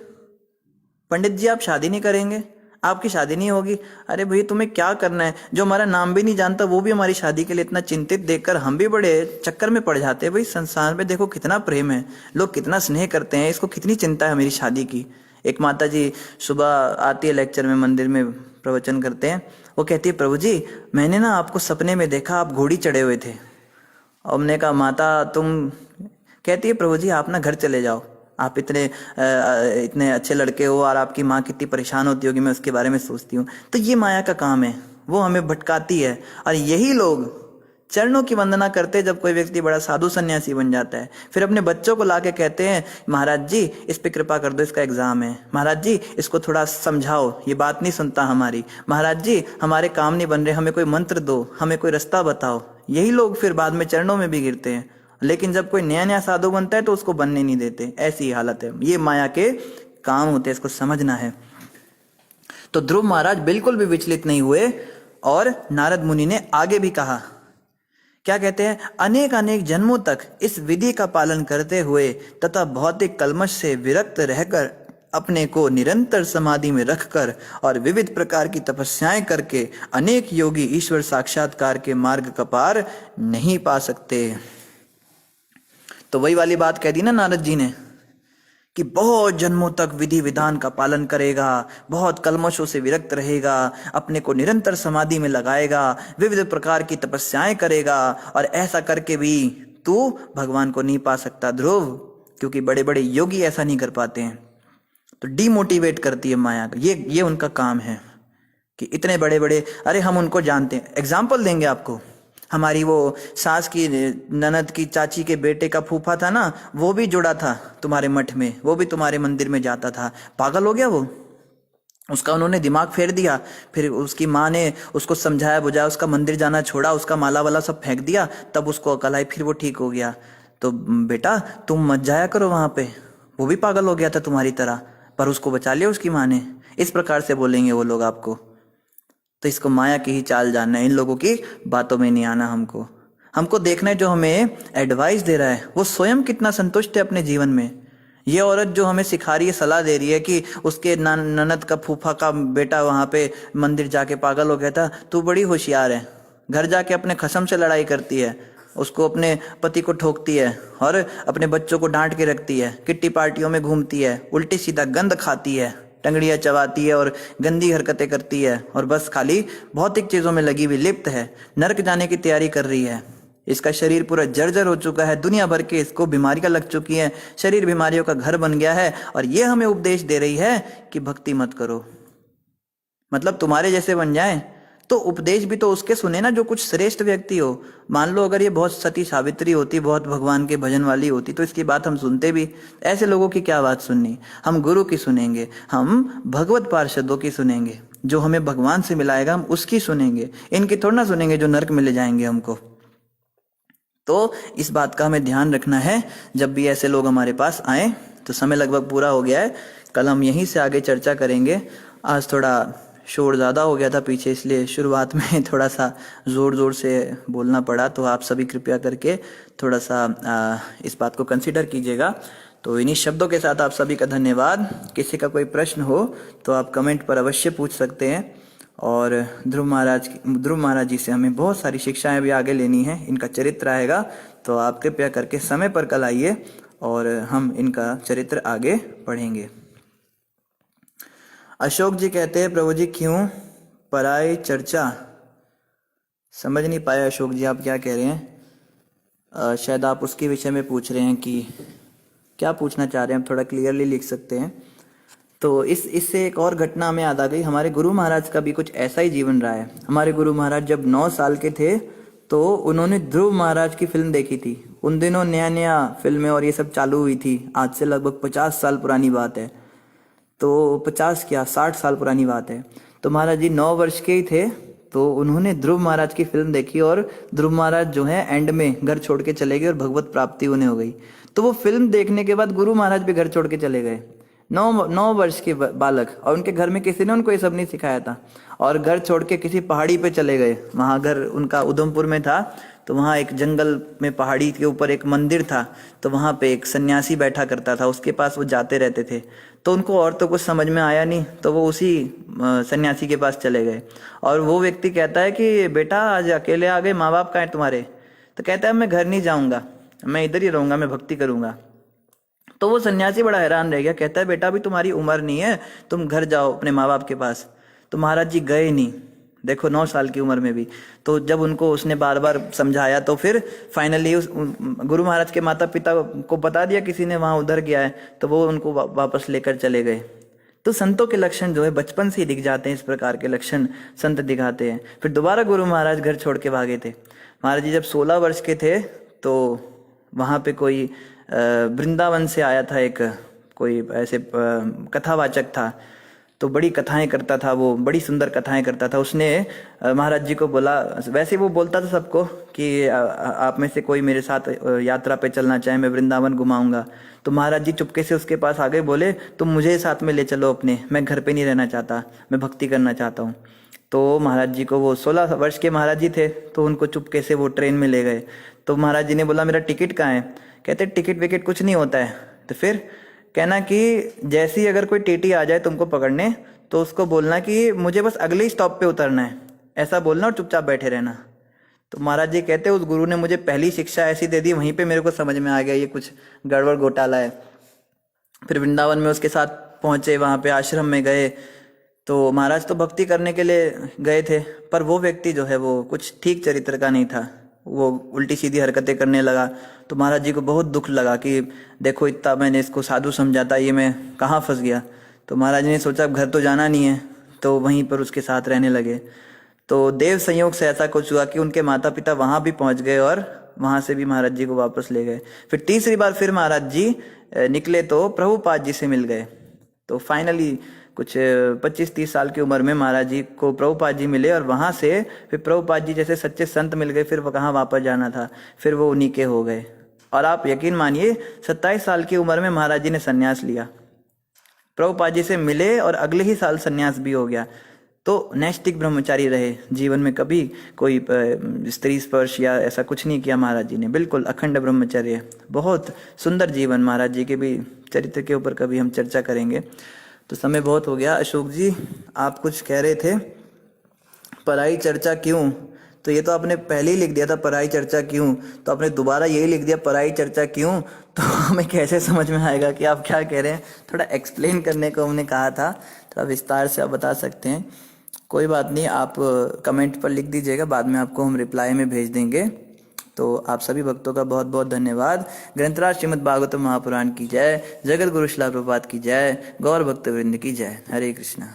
पंडित जी आप शादी नहीं करेंगे, आपकी शादी नहीं होगी। अरे भाई तुम्हें क्या करना है? जो हमारा नाम भी नहीं जानता वो भी हमारी शादी के लिए इतना चिंतित देखकर हम भी बड़े चक्कर में पड़ जाते हैं। भाई संसार में देखो कितना प्रेम है, लोग कितना स्नेह करते हैं, इसको कितनी चिंता है मेरी शादी की। एक माता जी सुबह आती है लेक्चर में, मंदिर में प्रवचन करते हैं, वो कहती है प्रभु जी मैंने ना आपको सपने में देखा, आप घोड़ी चढ़े हुए थे। और हमने कहा माता तुम, कहती है प्रभु जी आप ना घर चले जाओ, आप इतने अच्छे लड़के हो और आपकी माँ कितनी परेशान होती होगी, मैं उसके बारे में सोचती हूँ। तो ये माया का काम है, वो हमें भटकाती है। और यही लोग चरणों की वंदना करते जब कोई व्यक्ति बड़ा साधु सन्यासी बन जाता है, फिर अपने बच्चों को लाके कहते हैं महाराज जी इस पे कृपा कर दो, इसका एग्जाम है, महाराज जी इसको थोड़ा समझाओ, ये बात नहीं सुनता हमारी, महाराज जी हमारे काम नहीं बन रहे, हमें कोई मंत्र दो, हमें कोई रास्ता बताओ। यही लोग फिर बाद में चरणों में भी गिरते हैं। लेकिन जब कोई नया नया साधु बनता है तो उसको बनने नहीं देते। ऐसी हालत है, ये माया के काम होते हैं, इसको समझना है। तो ध्रुव महाराज बिल्कुल भी विचलित नहीं हुए, और नारद मुनि ने आगे भी कहा, क्या कहते हैं, अनेक अनेक जन्मों तक इस विधि का पालन करते हुए तथा भौतिक कल्मश से विरक्त रहकर अपने को निरंतर समाधि में रखकर और विविध प्रकार की तपस्याएं करके अनेक योगी ईश्वर साक्षात्कार के मार्ग का पार नहीं पा सकते। तो वही वाली बात कह दी ना नारद जी ने कि बहुत जन्मों तक विधि विधान का पालन करेगा, बहुत कल्मशों से विरक्त रहेगा, अपने को निरंतर समाधि में लगाएगा, विविध प्रकार की तपस्याएं करेगा, और ऐसा करके भी तू भगवान को नहीं पा सकता ध्रुव, क्योंकि बड़े बड़े योगी ऐसा नहीं कर पाते हैं। तो डीमोटिवेट करती है माया, ये उनका काम है कि इतने बड़े बड़े, अरे हम उनको जानते हैं। एग्जाम्पल देंगे आपको, हमारी वो सास की ननद की चाची के बेटे का फूफा था ना, वो भी जुड़ा था तुम्हारे मठ में, वो भी तुम्हारे मंदिर में जाता था। पागल हो गया वो, उसका उन्होंने दिमाग फेर दिया। फिर उसकी माँ ने उसको समझाया बुझाया, उसका मंदिर जाना छोड़ा, उसका माला वाला सब फेंक दिया, तब उसको अकल आई, फिर वो ठीक हो गया। तो बेटा तुम मत जाया करो वहां पे, वो भी पागल हो गया था तुम्हारी तरह, पर उसको बचा लिया उसकी माँ ने। इस प्रकार से बोलेंगे वो लोग आपको। तो इसको माया की ही चाल जानना है, इन लोगों की बातों में नहीं आना। हमको देखना है जो हमें एडवाइस दे रहा है वो स्वयं कितना संतुष्ट है अपने जीवन में। ये औरत जो हमें सिखा रही है, सलाह दे रही है कि उसके ननद का फूफा का बेटा वहां पे मंदिर जाके पागल हो गया था, तू बड़ी होशियार है, घर जाके अपने खसम से लड़ाई करती है, उसको अपने पति को ठोकती है और अपने बच्चों को डांट के रखती है, किट्टी पार्टियों में घूमती है, उल्टी सीधा गंद खाती है, टंगड़ियाँ चबाती है और गंदी हरकतें करती है, और बस खाली भौतिक चीजों में लगी हुई लिप्त है, नरक जाने की तैयारी कर रही है। इसका शरीर पूरा जर्जर हो चुका है, दुनिया भर के इसको बीमारियां लग चुकी हैं, शरीर बीमारियों का घर बन गया है, और ये हमें उपदेश दे रही है कि भक्ति मत करो, मतलब तुम्हारे जैसे बन जाए। तो उपदेश भी तो उसके सुने ना जो कुछ श्रेष्ठ व्यक्ति हो। मान लो अगर ये बहुत सती सावित्री होती, बहुत भगवान के भजन वाली होती, तो इसकी बात हम सुनते भी। ऐसे लोगों की क्या बात सुननी, हम गुरु की सुनेंगे, हम भगवत पार्षदों की सुनेंगे, जो हमें भगवान से मिलाएगा हम उसकी सुनेंगे, इनकी थोड़ा ना सुनेंगे जो नरक में ले जाएंगे हमको। तो इस बात का हमें ध्यान रखना है जब भी ऐसे लोग हमारे पास आए। तो समय लगभग पूरा हो गया है, कल हम यहीं से आगे चर्चा करेंगे। आज थोड़ा शोर ज़्यादा हो गया था पीछे, इसलिए शुरुआत में थोड़ा सा ज़ोर ज़ोर से बोलना पड़ा, तो आप सभी कृपया करके थोड़ा सा इस बात को कंसिडर कीजिएगा। तो इन्हीं शब्दों के साथ आप सभी का धन्यवाद। किसी का कोई प्रश्न हो तो आप कमेंट पर अवश्य पूछ सकते हैं। और ध्रुव महाराज जी से हमें बहुत सारी शिक्षाएं भी आगे लेनी है, इनका चरित्र आएगा, तो आप कृपया करके समय पर कल आइए और हम इनका चरित्र आगे पढ़ेंगे। अशोक जी कहते हैं, प्रभु जी क्यों पराई चर्चा? समझ नहीं पाया अशोक जी आप क्या कह रहे हैं। शायद आप उसके विषय में पूछ रहे हैं कि क्या पूछना चाह रहे हैं, थोड़ा क्लियरली लिख सकते हैं। तो इससे एक और घटना हमें याद आ गई। हमारे गुरु महाराज का भी कुछ ऐसा ही जीवन रहा है। हमारे गुरु महाराज जब 9 साल के थे तो उन्होंने ध्रुव महाराज की फिल्म देखी थी। उन दिनों नया नया फिल्में और ये सब चालू हुई थी, आज से लगभग 50 साल पुरानी बात है। तो 50 क्या 60 साल पुरानी बात है। तो महाराज जी 9 वर्ष के ही थे, तो उन्होंने ध्रुव महाराज की फिल्म देखी और ध्रुव महाराज जो है एंड में घर छोड़ के चले गए और भगवत प्राप्ति उन्हें हो गई। तो वो फिल्म देखने के बाद गुरु महाराज भी घर छोड़ के चले गए। 9 वर्ष के बालक, और उनके घर में किसी ने उनको ये सब नहीं सिखाया था, और घर छोड़ के किसी पहाड़ी पे चले गए। वहाँ घर उनका उधमपुर में था, तो वहाँ एक जंगल में पहाड़ी के ऊपर एक मंदिर था, तो वहाँ पे एक सन्यासी बैठा करता था, उसके पास वो जाते रहते थे। तो उनको और तो कुछ समझ में आया नहीं, तो वो उसी सन्यासी के पास चले गए। और वो व्यक्ति कहता है कि बेटा आज अकेले आ गए, माँ बाप कहाँ हैं तुम्हारे? तो कहता है मैं घर नहीं जाऊँगा, मैं इधर ही रहूँगा, मैं भक्ति करूँगा। तो वो सन्यासी बड़ा हैरान रह गया, कहता है बेटा अभी तुम्हारी उम्र नहीं है, तुम घर जाओ अपने माँ बाप के पास। तो महाराज जी गए नहीं, देखो 9 साल की उम्र में भी। तो जब उनको उसने बार बार समझाया तो फिर फाइनली उस गुरु महाराज के माता पिता को बता दिया किसी ने वहाँ उधर गया है, तो वो उनको वापस लेकर चले गए। तो संतों के लक्षण जो है बचपन से ही दिख जाते हैं, इस प्रकार के लक्षण संत दिखाते हैं। फिर दोबारा गुरु महाराज घर छोड़ के भागे थे। महाराज जी जब 16 वर्ष के थे तो वहाँ पे कोई वृंदावन से आया था, एक कोई ऐसे कथावाचक था, तो बड़ी कथाएं करता था, वो बड़ी सुंदर कथाएं करता था। उसने महाराज जी को बोला, वैसे वो बोलता था सबको कि आप में से कोई मेरे साथ यात्रा पे चलना चाहे, मैं वृंदावन घुमाऊंगा। तो महाराज जी चुपके से उसके पास आ गए, बोले तुम मुझे साथ में ले चलो अपने, मैं घर पे नहीं रहना चाहता, मैं भक्ति करना चाहता हूँ। तो महाराज जी को, वो 16 वर्ष के महाराज जी थे, तो उनको चुपके से वो ट्रेन में ले गए। तो महाराज जी ने बोला मेरा टिकट कहाँ है? कहते टिकट विकेट कुछ नहीं होता है। तो फिर कहना कि जैसे ही अगर कोई टीटी आ जाए तुमको पकड़ने, तो उसको बोलना कि मुझे बस अगले ही स्टॉप पे उतरना है, ऐसा बोलना और चुपचाप बैठे रहना। तो महाराज जी कहते उस गुरु ने मुझे पहली शिक्षा ऐसी दे दी, वहीं पे मेरे को समझ में आ गया ये कुछ गड़बड़ घोटाला है। फिर वृंदावन में उसके साथ पहुंचे, वहां पे आश्रम में गए, तो महाराज तो भक्ति करने के लिए गए थे, पर वो व्यक्ति जो है वो कुछ ठीक चरित्र का नहीं था, वो उल्टी सीधी हरकतें करने लगा। तो महाराज जी को बहुत दुख लगा कि देखो इतना मैंने इसको साधु समझाता, ये मैं कहाँ फंस गया। तो महाराज ने सोचा अब घर तो जाना नहीं है, तो वहीं पर उसके साथ रहने लगे। तो देव संयोग से ऐसा कुछ हुआ कि उनके माता पिता वहां भी पहुंच गए और वहां से भी महाराज जी को वापस ले गए। फिर तीसरी बार फिर महाराज जी निकले तो प्रभुपाद जी से मिल गए। तो फाइनली कुछ 25-30 साल की उम्र में महाराज जी को प्रभुपाद जी मिले, और वहां से फिर प्रभुपाद जी जैसे सच्चे संत मिल गए। फिर वो कहाँ वापस जाना था, फिर वो उन्हीं के हो गए। और आप यकीन मानिए 27 साल की उम्र में महाराज जी ने संन्यास लिया, प्रभुपाद जी से मिले और अगले ही साल संन्यास भी हो गया। तो नैष्ठिक ब्रह्मचारी रहे, जीवन में कभी कोई स्त्री स्पर्श या ऐसा कुछ नहीं किया महाराज जी ने, बिल्कुल अखंड ब्रह्मचर्य। बहुत सुंदर जीवन, महाराज जी के भी चरित्र के ऊपर कभी हम चर्चा करेंगे। तो समय बहुत हो गया। अशोक जी आप कुछ कह रहे थे, पराई चर्चा क्यों? तो ये तो आपने पहले ही लिख दिया था पराई चर्चा क्यों, तो आपने दोबारा यही लिख दिया पराई चर्चा क्यों, तो हमें कैसे समझ में आएगा कि आप क्या कह रहे हैं? थोड़ा एक्सप्लेन करने को हमने कहा था, थोड़ा विस्तार से आप बता सकते हैं। कोई बात नहीं, आप कमेंट पर लिख दीजिएगा, बाद में आपको हम रिप्लाई में भेज देंगे। तो आप सभी भक्तों का बहुत बहुत धन्यवाद। ग्रंथराज श्रीमद् भागवत महापुराण की जय, जगत गुरु श्रील प्रभुपाद की जय, गौर भक्त वृंद की जय। हरे कृष्णा।